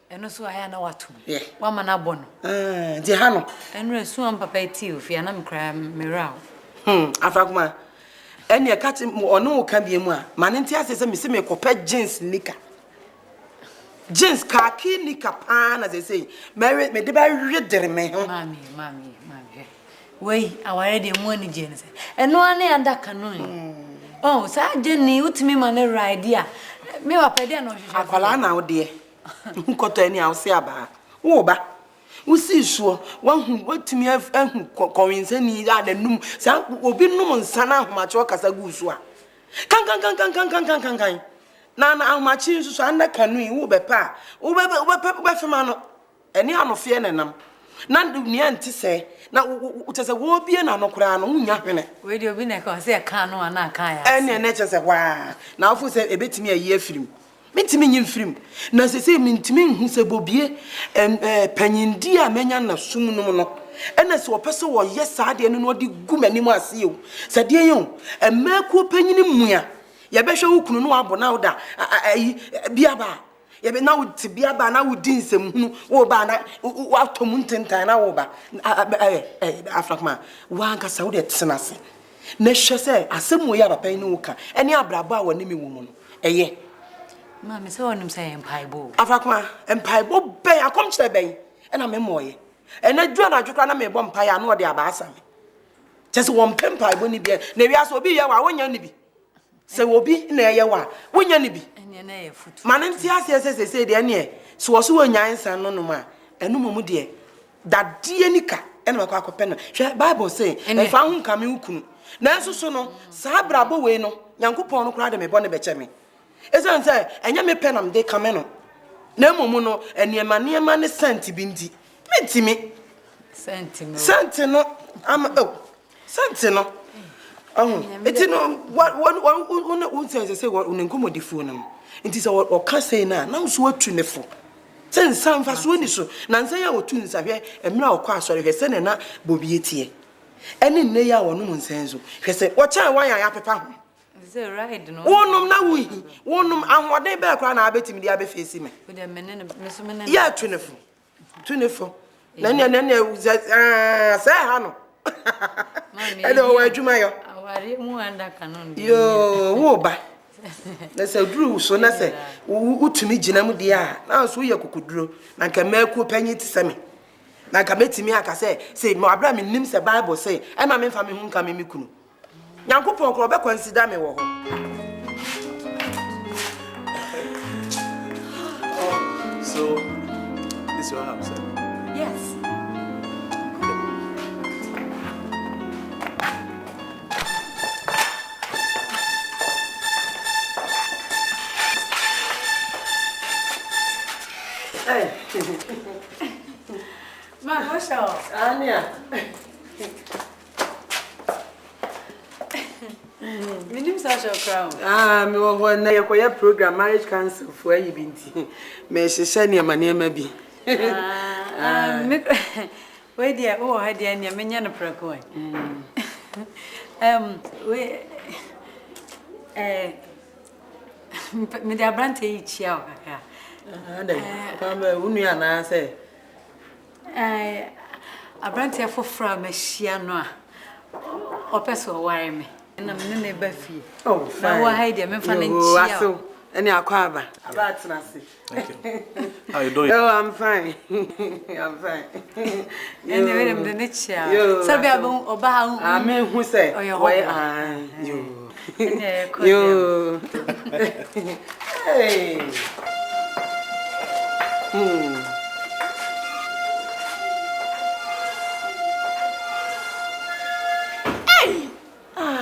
eno so aya na watu wa mana bono di ha no eno esu am papa ti ofia na mkra meraw afakuma Eni catch ono ka biemu a manenti ase me se me kopa jeans nika jeans khaki nika pa na ze say me de ba redere me ho mami wei aware de mu ani jeans eno ane andaka no oh sa jeni utimi mane ride a me wa pede na ohwehwe akwala na wo de nkoto ani a wo se aba wo ba usi sure wan watimi ahu kowensani ada num sa obi num nsana ahomache okasa gusu a kan na ahomache nsusu anda kanu wo bepa wo be fema no eni anofe nenam na dunia nti se na utese wo bie na no kura no nya hwene we de obi na ka se ka no ana ka ya eni ene chese wa na ofu se ebetimi ayi afirim mentimi nyim firim na sese mentimi hu se bobie panyindi a menya na sum no no ena se opese wo yesa de no de gu mani mu ase o sade yen emaku panyini mua ye behwe wo kunu no abo na woda biaba ye be na wo ti biaba na wo di nsem hunu wo ba na wo atom ntentan na wo ba afrakma wa anka sa wo de tsenase na hwese asem wo ya papa ni wo ka eni abrabo a woni mi wo mu no eye mami se wonum se empaibo afakwa empaibo ben akom kire ben ena me moye ena dua na dwukra na me bo mpa ya na ode aba asa me chese won empaibo ni bia na wi aso obi ye wa wonya ni bi se obi na ye wa wonya ni bi ene na ye futu manenti ase se de ene so wo so wonya nsa no no ma enu mu de dade nika ena makwa akopɛ no hwe bible say e fa hu kame ukunu na enso so no sa brabo we no nyankopɔn no kura de me bo ne beche me esan say enya me penam de kame no na momu no eniema ne senti bindi mentimi senti no am senti no eti no one say unenkomodifo no nti say o ka say na so atu ne fo sen sanfa so ni so na nsan ya otu nsahwe emra okọ asori hwe se ne na bobie tie eni nne ya wonu nsan so hwe se wo chan wan ya pepa ho ze ride no wonum na wuhi wonum ahoden be kra na abetimi dia be face me wo de menene mesumene ya 24 na ne say ha no ele o adwuma yo aware mu anda kanon yo wo ba na se duru so na se utumi gina mu dia na so ye kokuduro na nka maku panyi ti se me na nka metimi aka se mo abra me nim se bible say e ma me fa me hu nka me kunu nyankopon ko be consider me wo ho so this is your house yes Ma, what's up? Ania. Me nim social crown. Me wo na ye koye program marriage council for ayi binti. Me hyehyɛ ne bi. Me we dia o ha dia ne me nya no preko. We me dia brante yi chia o kaka. Pamba unu ya na say abrante afofra machia no a opeso ware me na me ne ba fie oh fine na wa haide me fa na nchia o any akwa aba tenase okay how you doing oh I'm fine I'm fine anyway me ne chia sabi abon oba ha me hu say why yo hey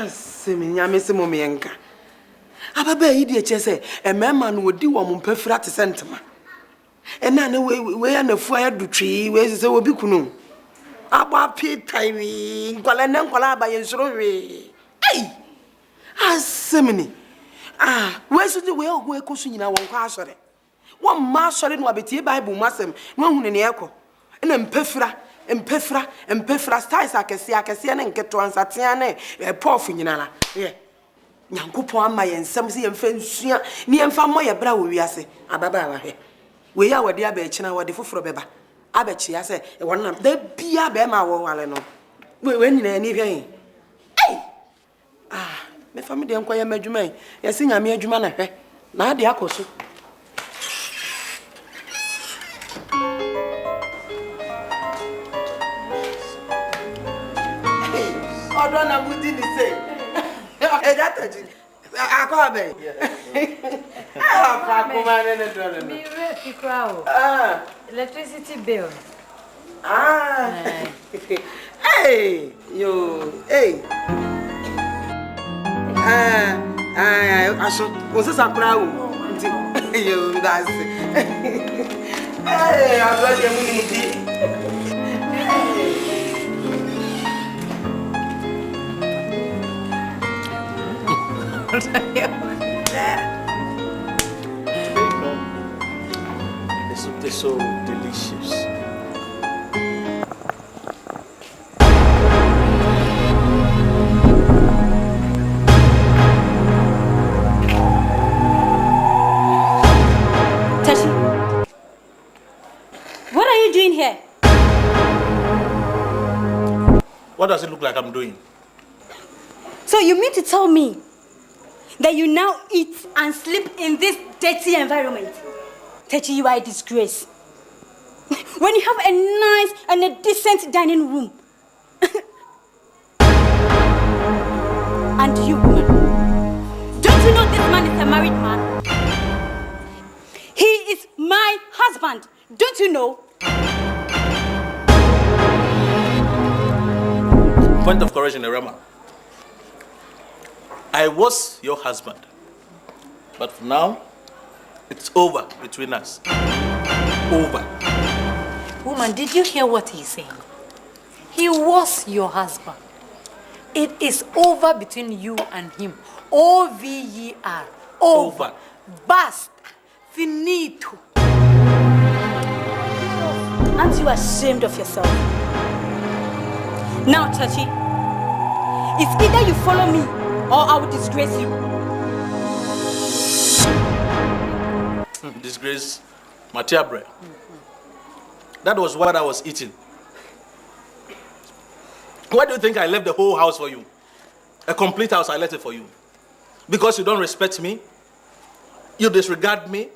seminya me semo menka ababa yi de chese emema no odi wo mpafira te sentema ena na we ya nafu ya dutwi we se obi kunu aba pitai wi nkwala na nkwala aba ye nsoro wi asemini we so de we ogo ekosu nyina won kwa asore won ma asore no abetie bible masem no hunu ne ekọ ena mpefra styles akese ne nketo ansatea ne pof nyina la ye nyankopon ama ye nsem se ye mfa nsua ne ye mfa moye bra wo wiase ababa wa hwe we ya wode aba ekina wode foforo beba abachi ya se wonna da bia be ma wo wale no we nyina ni hwe Me family dey nkoye madwuma yi. Yesi nyame adwuma na hwe. Na ade akoso. Odo na budi ni say. E data ji. Akwa be. Ah, pa kuma ne do no. Me we fikra o. Electricity bill. Hey, yo, hey. Aso, você sakura o. Yo, that's it. Hey, I'm glad you're moving The soup is so delicious. What are you doing here? What does it look like I'm doing? So you mean to tell me that you now eat and sleep in this dirty environment? Techi, you are a disgrace. When you have a nice and a decent dining room. And you, woman, don't you know this man is a married man? He is my husband. Don't you know? Point of correction, Erema. I was your husband. But for now, it's over between us. Over. Woman, did you hear what he's saying? He was your husband. It is over between you and him. O-V-E-R. Over. Basta. Finito. Aren't you ashamed of yourself? Now, Chachi, it's either you follow me or I will disgrace you. Disgrace, Matia bread. That was what I was eating. Why do you think I left the whole house for you? A complete house, I left it for you. Because you don't respect me? You disregard me?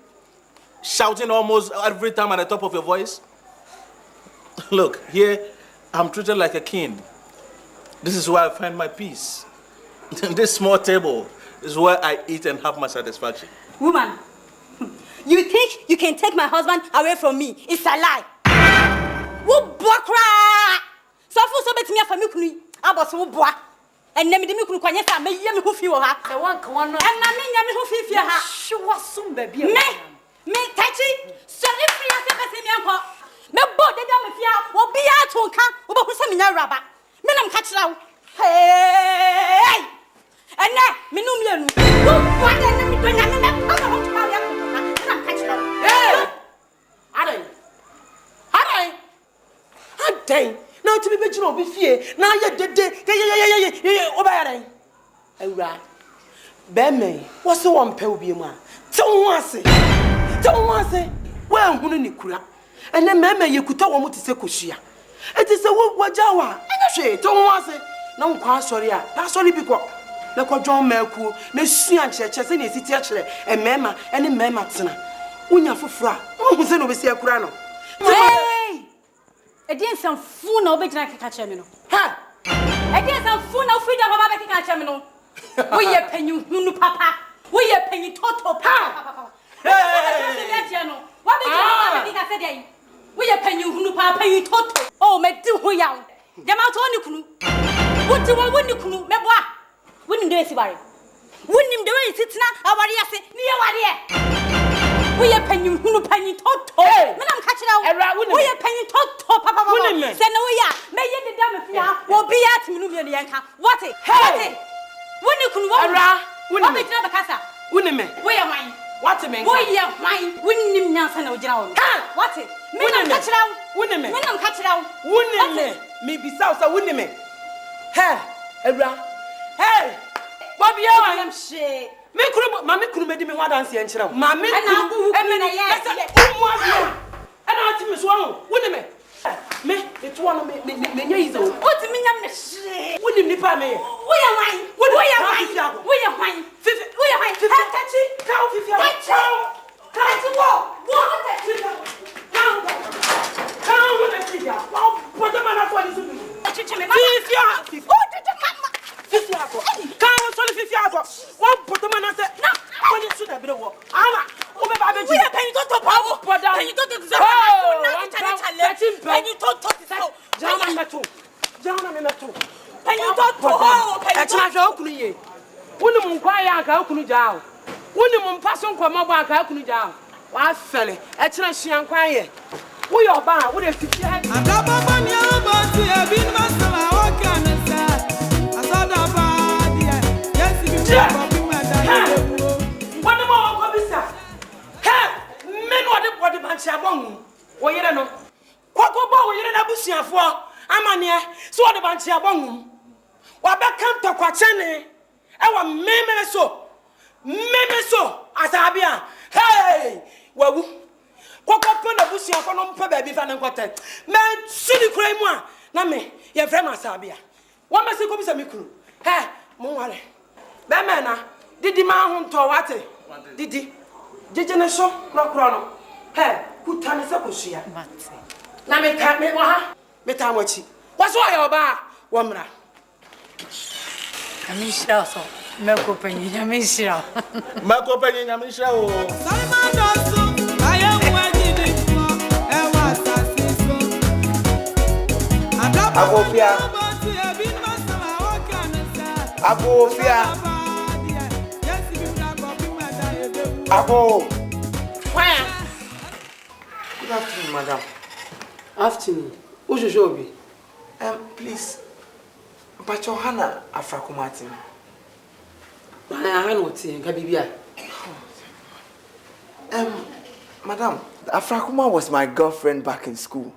Shouting almost every time at the top of your voice? Look, here, I'm treated like a king. This is where I find my peace. This small table is where I eat and have my satisfaction. Woman, you think you can take my husband away from me? It's a lie. So for bet me a family, I was so boy. And name the milk when you say, may you who feel her. I want one. And I mean, who feel her. She was soon, baby. Me, Tachi, so if you are saying, me both the damn fear will be out to come over some in a rubber. Men, I'm catching out. Hey! And now, Minumian, what an enemy, I'm catching out. Hey! Dang. Now to be better be fear. Now you obey. Alright. Bemme, what's the one pay be man? Don't want say. Well, who ni kura. And then meme you could tell what to say kushia. It is a wajawa. And she don't want say. No kwa sorry. That's only because the John Melku, the Sian churches in his city and mema and in mema tina. Unya fufra. Who's in over see a crano. Hey! I didn't some fool no big like a catcher. Ha! I didn't some fool no freedom of a catcher. We are paying you, papa. We are paying total papa. Hey! What did you say? We are paying you, papa, you total. Oh, my two young. Yamatoni. What do I win you? Mebois. Wouldn't do it, Barry. Wouldn't him do it? It's not our yes, near what we are paying you, total. Madam, catch it out. We are paying total, papa. Send away, may you the damn will be at Minubianka. What it? Hey! When you can walk, wouldn't make another casa. Wouldn't me? We are mine. What a man? We are mine. Wouldn't him now send out. What it? Madam, catch it out. Wouldn't me? Madam, catch it out. Wouldn't me? Maybe South, wouldn't me? Hey! Hey! Bobby, I am shit. Mammy could make me one dance and chill. Mammy, and I think Miss Wong, wouldn't me? Me, it's one of me. What do you mean? I'm the shit. Wouldn't me, Pammy? We are mine. What do Asareba. Hey! Wawu. Kwakwa na busi afọ no mpa baabi fa na nkwata. Men sudi kura mu a na me ye frɛ no Asareba. Wa mesi ko bisa mikuru. He, mo wale. Be me na didi ma ho nto wate. Didi. Jeje ne so kura no. He, kuta ne se kosua. Mate. Na me ka me wa ha. Me ta mochi. Wa so ya oba wa mra. Kamishra so. Meko penyi nyamishra. Meko penyi nyamishra o. Agofia. Ago. Where? Good afternoon, madam. Afternoon. Who's your job? Please. But Johanna Afrakumatin. I know Kabibia. Madam, Afrakuma was my girlfriend back in school.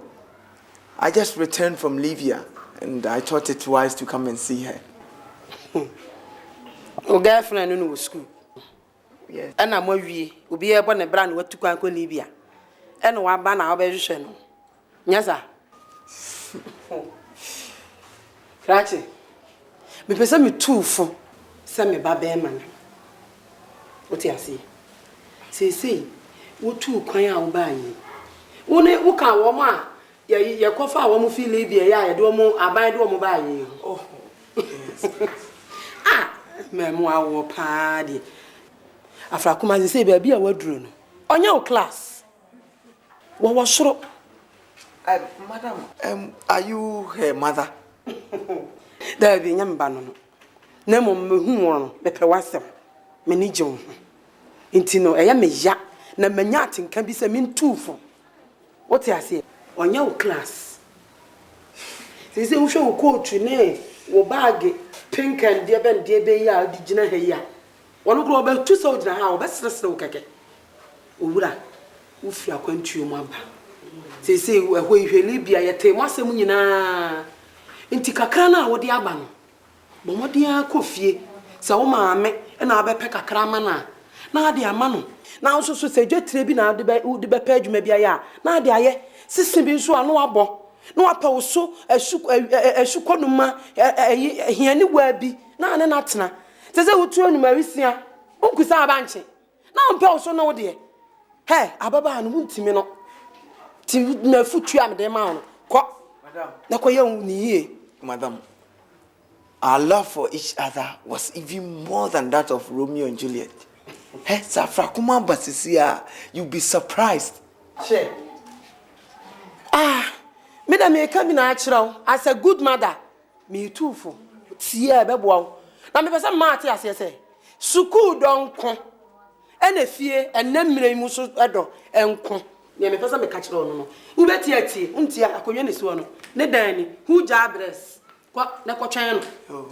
I just returned from Libya and I thought it wise to come and see her. Your girlfriend in school? Yes. And I'm worried. We'll be able to brand what to go to Libya. And one banner of education. Yes, sir. Cratchy. Because I'm too full. Send me baby man. What do you see? See, what two crying out by you? Who can woman? Ya kofa wo mu fi Libya ya do mu aban do mu ba yi. Oh. Ah, me mu awo pa de. Afrakuma ze say baabi a waduro no. Onya o class. Wo soro. Madam, are you her mother? There be nyamba no. Na mo mehu won no, be pe wasem. Me ni je wo. Nti no eya me ya na manya atenka bi se me ntufo. What you say? On your class. They say, we show coat ne, wo bag, pink and dear Ben dear bay ya, did you know here? One grow about 2 soldiers and how best the snow cake. Ura, if you are going to your mother. They say, where you Libya, yet take Massamunina. In Tikakana, what the aban. But what dear coffee, so mamma, and I'll be peck a cramana. Now, dear manu. Now, so say, just tripping out the page maybe a ya. Now, dear. System be so no abo no apa so esukonuma hiani wabi na ne natena te se wotu onuma wisia onkusa abanche na ompa so no de he ababa no ntimi no ti na futu am de ma no ko madam na ko ye ni ye Madam, our love for each other was even more than that of Romeo and Juliet. Hey, Afrakuma Basisia, you'll be surprised. She me da me ka bi na achiraw as a good mother me too for tie beboa na me pese ma ate ase se school donko ena fie ena mmire mu so edo enko me pese me ka chiraw no no u beti atie untia akonwa ne si wo no ne dan ni hu ja adress kwa na ko twen no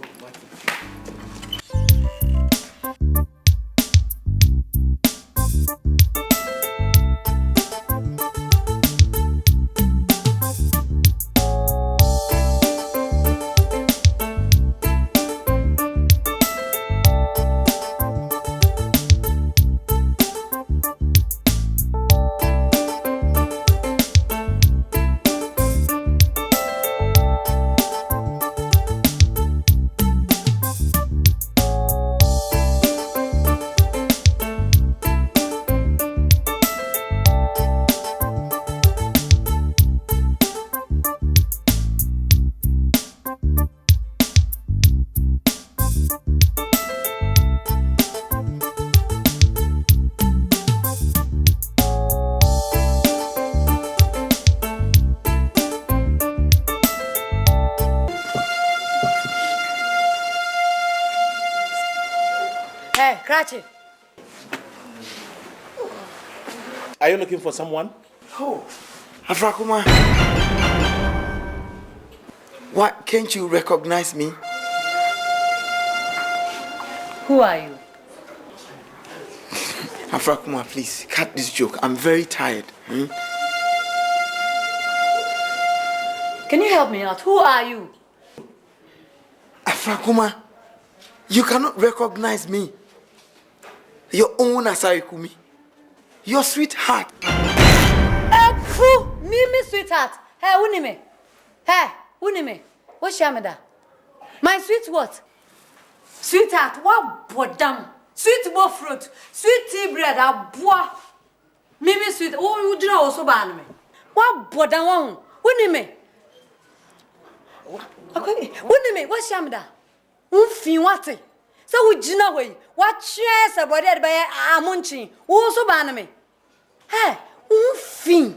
Hey, Cratchy. Are you looking for someone? Oh, Afrakuma. Why can't you recognize me? Who are you? Afrakuma, please, cut this joke. I'm very tired. Can you help me out? Who are you? Afrakuma, you cannot recognize me. Your own Asarikumi. Your sweetheart. Me, sweetheart. Hey, Unime. Hey, Unime. What's Shamada? My sweet what? Sweetheart, what bodam? Sweet boy fruit, sweet tea bread, a bois. Mimi sweet, oh, you do not also ban me. What bodam? Unime. Okay, Unime, what's Shamada? Unfi what? So we do not wait. What chance about it by a munching? Also ban me. Hey, Unfi.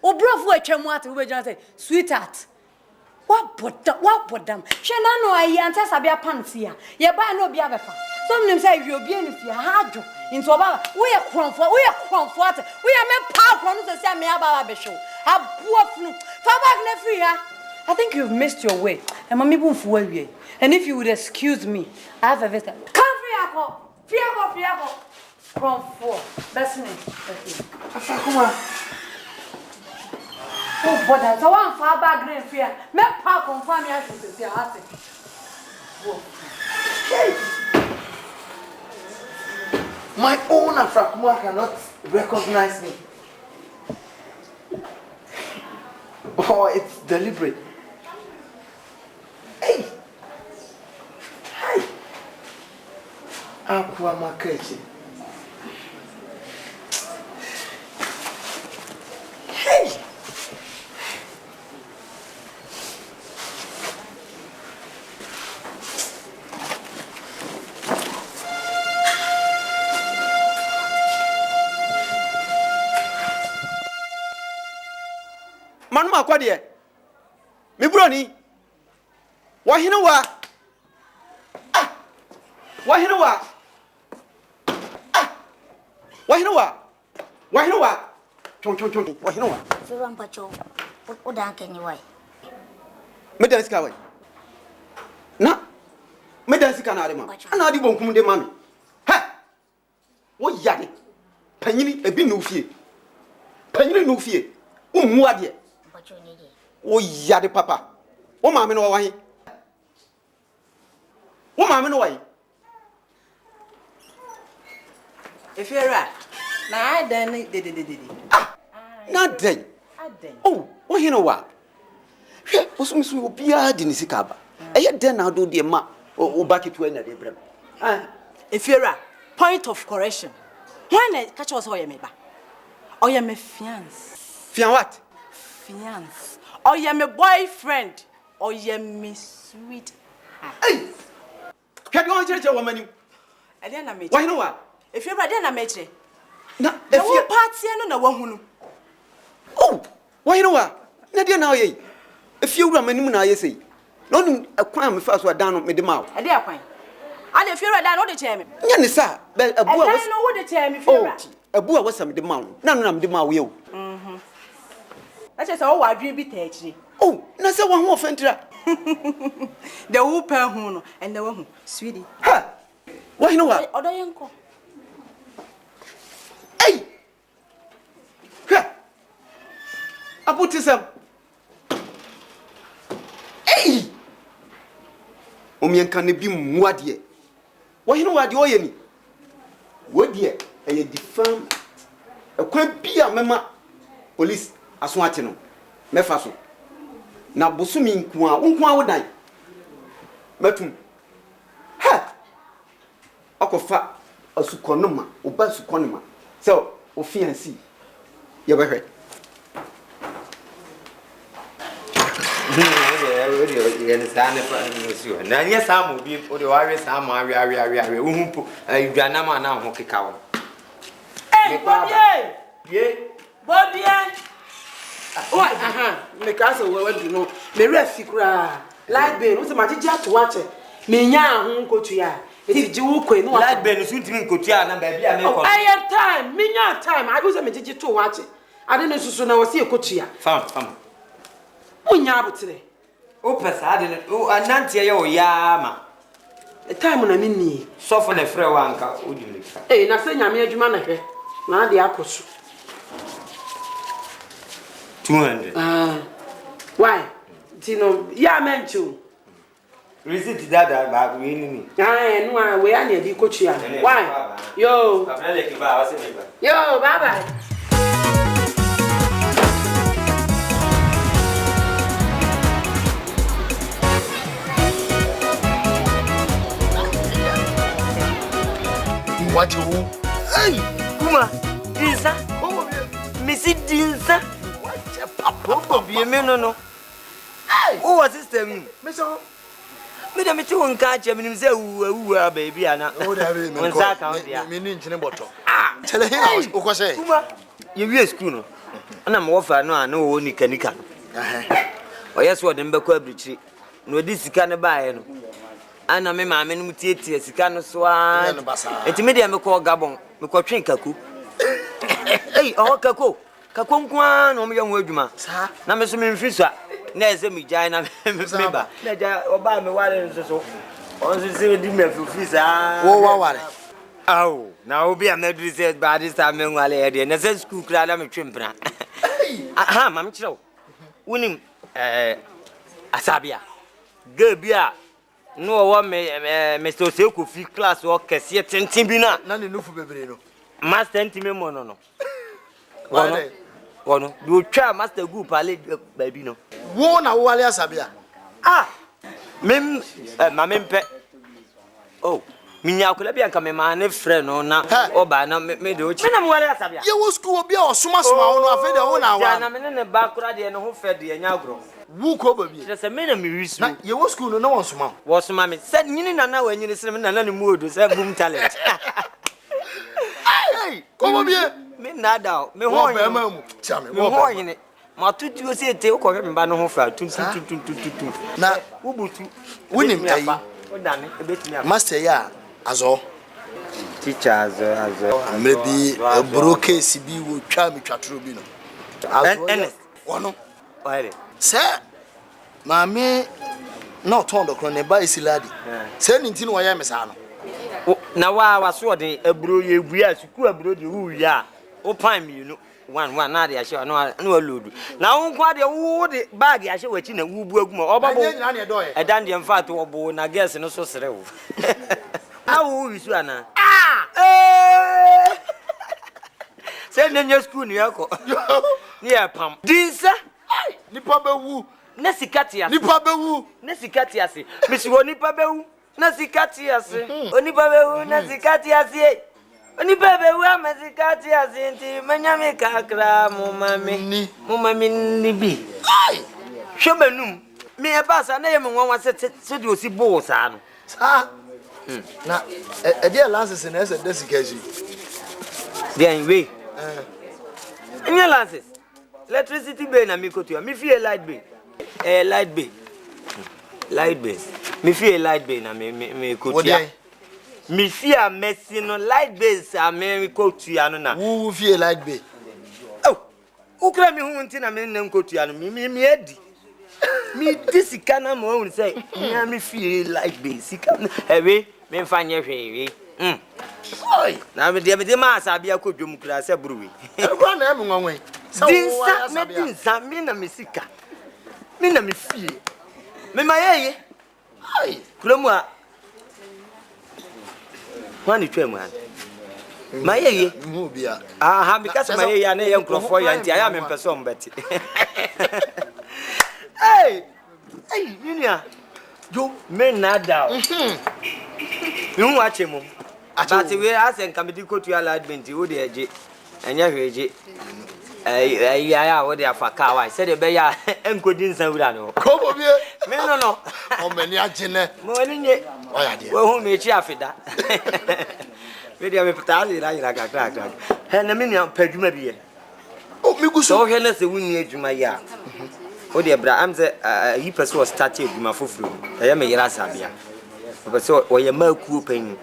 O bravo a chamwat we just say, sweetheart. What put them? She no I answer Sabia pants here. Ye buy no be ave. Some them say you be if you hard into about we are comfort, we are me power from to say me about be show. A poor flu. Fabak free. I think you've missed your way. And mommy won't for you. And if you would excuse me, I have a visitor. Come free. From 4. That's me. Afrakuma. Oh, but that's one far back green fear. Me park on family as to say, My own Afrakuma cannot recognize me. Oh, it's deliberate. Hey! Hi! Aqua Makechi. Hey! Manuma akwadie. Me broni. Wahine wa. Ah. Wahine wa. Ah. Wahine wa. Wahine wa. Chon. Wahine wa. Firo mpacho. O dan kenyi wai. Me dan sika wai. Na. Me dan sika na ade ma. Ana ade bonkum de mami. Ha. Wo yade. Panyini ebi no fie. Panyini no fie. Ummu ade. Oh, yade papa. What mammy no why? What mammy no why? If you're right, now I done did. Ah, not then. Oh, what you know what? What's Miss will be a dinisicaba? I then I'll do the ma or back it to another. If you're right, point of correction. When I catch us, or you may ba. Or you may fiance. Fian what? Fiance. Or you my boyfriend, or you my sweet. Hey, can you answer your woman? I didn't make. Why you know what? If you're ready, I met you. No, the whole party, I don't know. Oh, why you know what? Nadia now, ye. If you run many I say, no, a crime if I was down with the mouth. I dare point. And if you're ready, I know the chairman. Yanisa, but a boy was know what the chairman. Oh, a boy was some the mount. None of the mouth will. That's just all I dream be touchy. Oh, Nasa one more fentra. The whole pair who and the one sweetie. Ha! Why you know what? Other uncle. Hey! Ha! I put this up. Hey! Omian can be more dear. Why you know what you're any? What dear? And you defam a quaint be a member police. Aswatino, mefaso. Na bosumi nkwa wodan. Matum. Ha! Akofa asukonoma, oba sukonoma. So, ofiansi. Ye behwe. Ye stand for you. Na nye samu bi o de wa samu awe uhumpo adwana ma na ho keka wo. Eh, Bobby. Oh, because we do know. Me refi kura. Like be, we say ma jiji to watch. Me nya ho ko tuya. It you will no light ben soon to me kotia na baby I make. I have time, minya time. I go say me to watch it. I didn't know so na wasi ekotia. Fam. Unya abotire. O pesa ade o anante ye o ya ma. The time na minni. So for the free one ka o di mlika. Eh na say nyame adwuma na hwe. Na ade akoso. 200. Why? Tino ya menchu. Receipt that ba we ni. No we are near the coachia. Why? Yo. Yo, bye bye. What you? Hey, Kuma, Dinsa. Missy Dinsa. What your papa? Be me no. Hey, who was system? Miss Me dem ti won ka che me say wu baby ana. Oh, there we me sa ka dia. Me ni nchine boto. Tell him o ko say. Kuma, you we school no. Ana me wo fa no ana wo ni kanika. O yes wo dem be ko abrichiri. No di sika ne baaye no. Ana me ma me no tietie sika no so a. Enti me dia me ko Gabon, me ko twen kaku. Hey, o kaku. Kaku nko no me yan adwuma. Na me so me mfi so a. Na ese mi jai na me ba. Na ja oba me ware so. On se di me fi sa. Wo wa ware. Aw, na obi am na do say ba this time me nwale e de. Na say school kra na me twempra. Ha, mam kire. Wonim Asabia. Girl bia no wo me Mr. Oseko fi class wo kese tenten bi na. Na ne nufu bebre no. Master ntime mo no. Wono do twa master group ale baby no. Wo na wo wale Asabia. Mem mamempe. Oh, minya akula bia nka me ma ne frɛ no na oba na me de ochi. Me na mo wale Asabia. Ye wo school obi a osoma wo no afa de wo na wa. Ja na me ne ba kura de no ho fɛ de nya agro. Wu ko ba bi. Se me na me wisu. Na ye wo school no na won soma. Wo soma me. Se nyini na wa nyini se me na ne mu odo se boom talent. Hey, ko bi. Me nada me ho yin ma mu tia me me ho yin ma tutu o se te ko me ba no ho fa tu na ubutu wonim ayi o da me ebetimi afa master ya azo teacher azo maybe a bro case bi wo twa me twatoro bi no azo wono wale se mame na oton do kro ne ba isiladi se ni ntino wa ya me sa no na wa so de aburo ye bua suku aburo de wu ya o pan mi no one na de ahye no load na wo kwa de wo de bag ahye wachi na wu bu aguma obabo edan de mfa to obo na guess no so sere wo awu wisu ana se nenye school ni yako ni ya pam dinsa nipa bewu na sikati ya nipa bewu na sikati ya se misi wo nipa bewu na sikati ya se onipa bewu na sikati ya se onipa bewu ama sikati ya se nti manyame kakra mo mami ni bi hwemanum me e ba sa na ye me nwanwa se de osi bo sa no sa na e dia lances na ese desikaji then we any lances electricity bill na me kotu me feel light bill light bill me feel light bill na me kotu me feel mercy no light bill sa me kotu ya no na who feel light bill oh ukra me hu nti na me nna kotu ya no me edi me disika na mo hu say na me feel light bill sika ewe me fanye hwe oi na me de ma Asabia ko dwom kura se buruwe kwa na em nwanwe dinsa me na me sika me na me fie me mayeye ai kulomu a wani twemu an mayeye mu bia ha me kasa mayeye na ye nkrofo ya nti aya me mpeso mbeti hey ninia yo me nada you watch him but we asen kamedi kotu ya ladment wo de eje enya hweje ya wo de afaka wa se de be ya enkodi nsan wura no ko bo bie me no o mani agene mo ni nye oya de wo hu me chi afida we de me pata ira kakra he na me ni padwuma biye o mi guso so he na se wuni adwuma ya o de bra am se yi person was start adwuma foforo ya me yira Asabia so or your milk couping.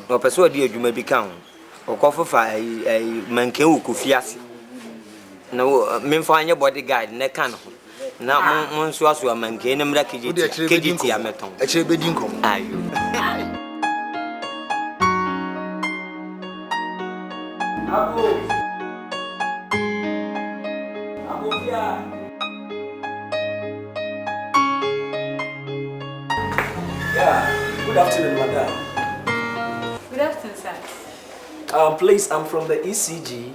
No person dear you may become. Or coffee fire a man can cook fias. No, men find your bodyguard, neck can. Now, Monsieur, a man can him like KGT. I'm at home. A cheap bedinkum. Are you? Yeah, good afternoon, madam. Good afternoon, sir. Please, I'm from the ECG,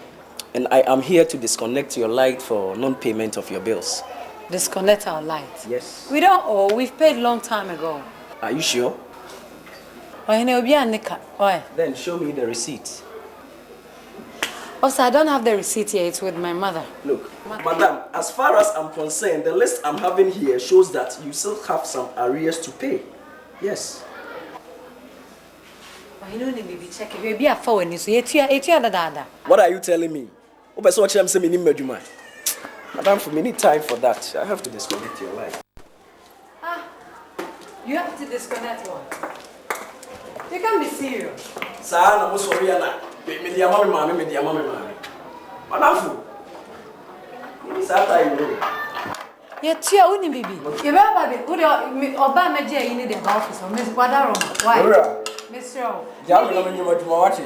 and I am here to disconnect your light for non-payment of your bills. Disconnect our light? Yes. We don't owe. We've paid long time ago. Are you sure? Then show me the receipt. Also, I don't have the receipt here. It's with my mother. Look, madam, as far as I'm concerned, the list I'm having here shows that you still have some arrears to pay. Yes. What are you telling me? Madam, for me, need time for that. I have to disconnect your light. You have to disconnect one. You can't be serious. Sana, I'm sorry, Anna. Media mommy. Wonderful. This after you know. Yeah, tia, uni baby. You better be good. Oba media in the office. Miss Guadaro. Why? Miss Rowe. Jam na mwenye majuma wachi.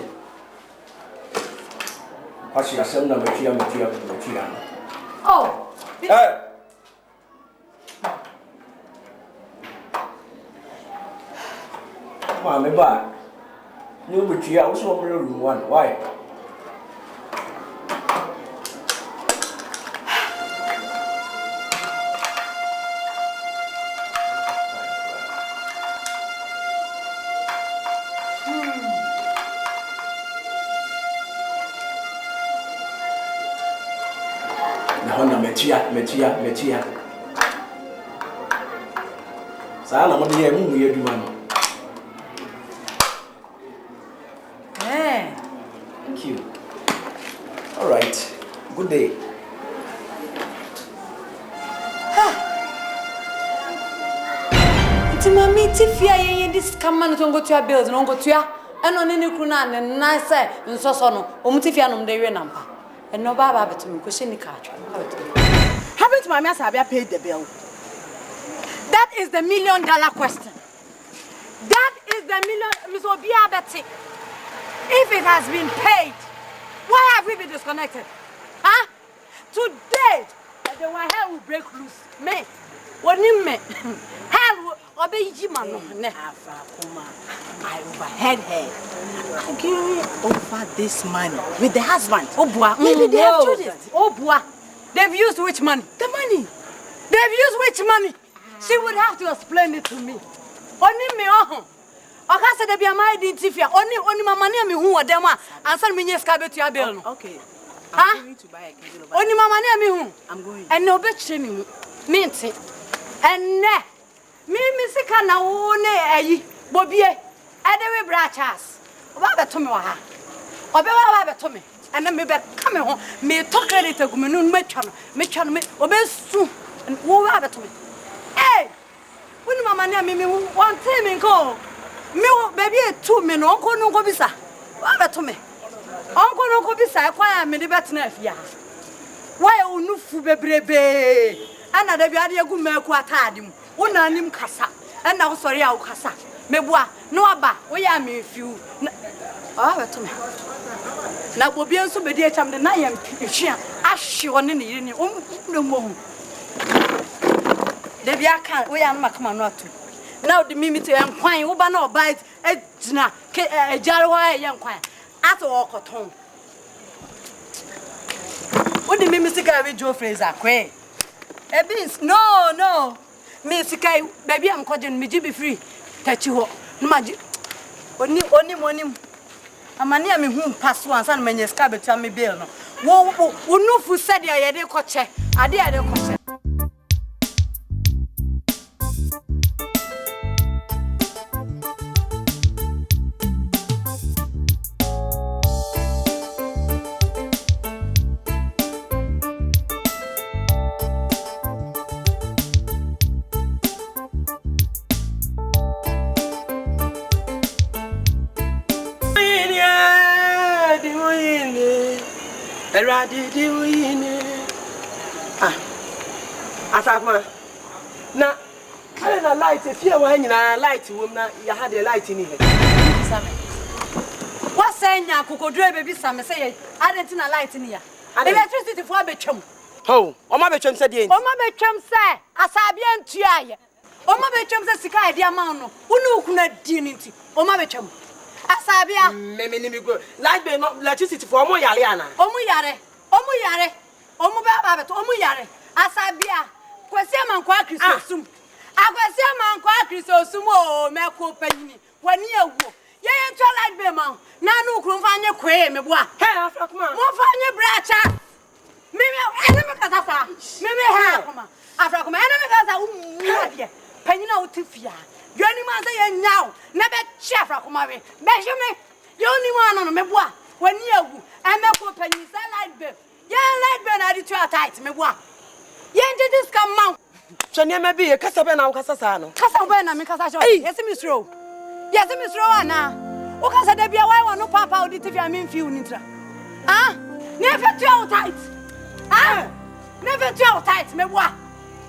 Wachi asem na metia. Oh. Hey. Come on, me back. You metia. What's wrong with room 1? Why? Metia. Sana mo dey mu ye duma no. Thank you. All right. Good day. It's mommy Tifia ye this come man to go to your bills no go to ya. And on any kuna na nice and so no. Tifia no dey we nampa. And no baba beto me question the card. Haven't my Asareba paid the bill? That is the $1 million question. That is the Miss Obia Betty. If it has been paid, why have we been disconnected? Huh? Today, the one hell will break loose. Me, what you me? Hell will obey Jimano. I overheard her arguing over this money with the husband. Oh boy, maybe they have chosen. Oh boy, they've used which money? The money. They've used which money? She would have to explain it to me. Only me, I can't say they be my identifier. Only my money me who are them and send me escape to your bill. Okay. I'm going to buy a candle. Only my money me who? I'm going. And no bet me. Minty. And ne. Me sika na one ayi. Bobie. Edewe brachas. Oba to me wa ha. Oba to me. And then me be come home. Me talk credit go me no me twa me obesu. And wo wa to me. Hey. When mama na me one time me go. Me baby 2 me no onko no go bisa. Wa to me. Onko no go bisa kwa me de betena afia. Why onufu bebrebe. Ana da bia de agu maku atade mu. Wona anim kasa. Ana wo sori a wo kasa. Mebua no aba wo ya me fiu. Ah to me. Na bobi enso bedi echam de na yam hwia ahwe one ne yiri ne no mo. De bia kan wo ya no makama no atu. Now the mimiti enkwan wo ba na oba ejina ejare ho enkwan. Ato okoton. What the mimiti ka we Joe Fraser kwe? Ebins no. Me sikai baby am kojen me be free. Tachi ho. No maji. Oni amani am hu pass one san manye ska betua me bill no. Wo nufu said ya de koche. Ade koche. Eradi di wini. Asakma. Na I na light if you want na light wom na you had a light in here. What say nya kokodure baby Sam say I didn't na light in here. Electricity for betwam. Ho, o ma betwam say dey. O ma betwam say asabia ntua ye. O ma betwam say sika e dia man no. Unu kuna di ni nti. O ma betwam. Asabia. Me ni go. Light be no electricity for omo yare ana. Omu yare. Omu yare. Omu ba beto omu yare. Asabia. Kwesi amankwa Kristo sum. Akwesi amankwa Kristo sum o meko panyini. Wani ewo. Ye ento light be man. Na nu kru mfanye kwe me boa. He afrakuma. Mo fanye bracha. Mimi ene me kasa fa. Mimi ha akuma. Afrakuma ene me kasa umade. Panyina utifia. Yoni man say ye nyaw. Na be chia afrakuma we. Be hweme. Yoni man no me boa. Wani ewu. Emeko panyi say light be. Ye light be na di twa tight me boa. Ye nje this come man. Chania me be kasa be na kasa sa no. Kasa be na me kasa cho. Yes me sro. Yes me sro ana. O kasa da bia why won no papa o di tifia me mfi unitra. Ah? Never twa tight. Ah? Never twa tight me boa.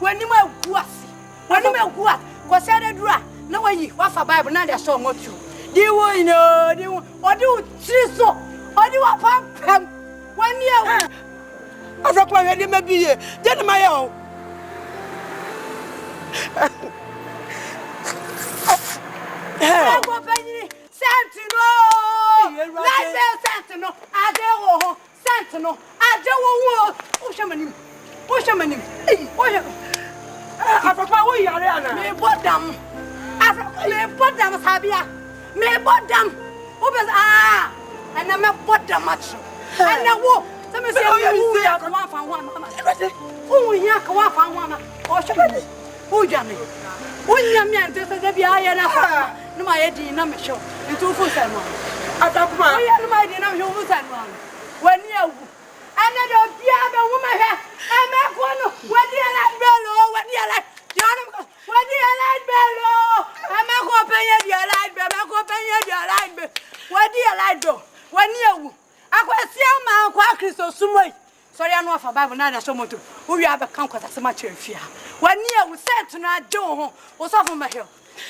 Wani ma guasi. Wani ma guasi. Ko se da dura na wayi wa fa Bible na dey show motu. Di wo ino, di wo odi o tiri so. Odi wa pam. Wani e Afrakuma we dey me biye. Je na ma ye o. Ego penyi Sentino. Let's say Sentino. Ade wo ho. Sentino. Ade wo wo. O shamanim. O shamanim. O ya. Afrakuma wo yare ana. Me bodam. Afrakuma me bodam sabia. Me bodam. O be ana me bodam macho. Ana wo. Se me se wo ya ka wa fa wa mama. O ya ka wa fa wa mama. O shamanim. O jame. Unya mi ante se bia ya na fa. No ma ye di na me show. Ntu fu se no. Afrakuma. O ya no ma di na me show fu se no. Wani awu. Ana do bia be wo ma he. Eme ko no. Wadi ala belo, wadi ala. Yana wadi ala belo. Eme ko penye di ala be, eme ko penye di ala be. Wadi ala do. Wani awu. Akwasi ama akwa Kristo sumoi. Sorry anu afa Bible na na so moto. Wo wi aba kan kwata se ma chefia. Wani awu set na ade ho. Wo sofo ma he.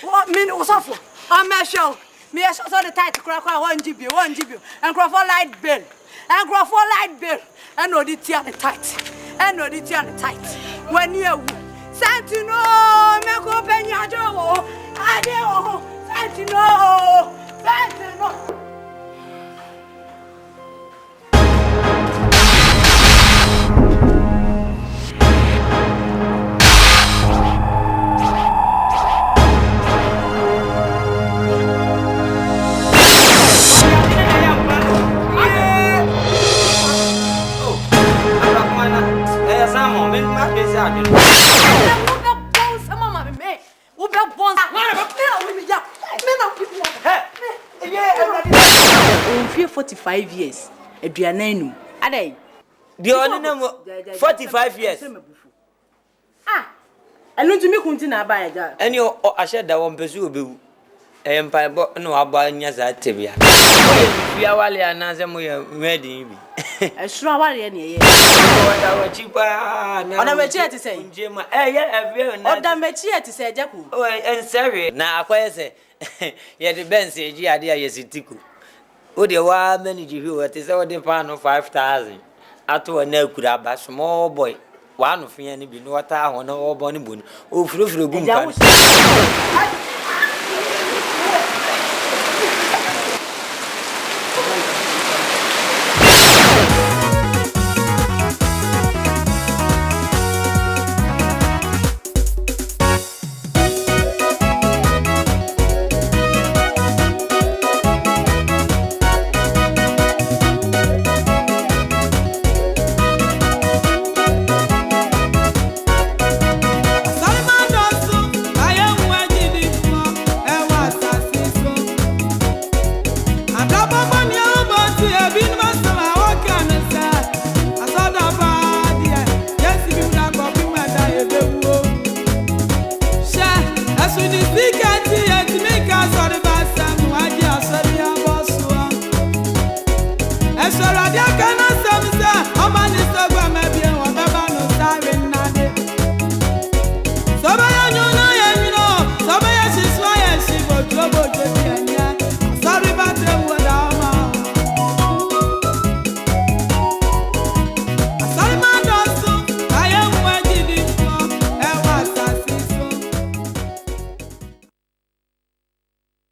Wo min wo sofo. Ama show. Me show so the tight kra 1 GB. And kra for light bill. And kra for light bill. And no the tia the tight. And no the tia the tight. Wani awu. Santino me ko penya jowo. Ade ho. Santino. If 45 years, Adrianenu. Ade. The only 45 years. Ah. Enu tumi kunti na ba ya. Eni o ahye da won pesu obewu. Empa bo no aba nya za tebia. Bia wale ananze mo ya ready bi. Esura wale ne ye. Oda wachi pa na. Oda mechi ati say. Njema ye evie na. Oda mechi ati say jaku. O ensere na akwaye se. Ye de bense eji ade ayesitiku. O de wa manage hu ati say o de pa no 5000. Ato na akura ba small boy. Wa no fia ni bi no wata ho na obo ni bonu. O furofuro gum pa.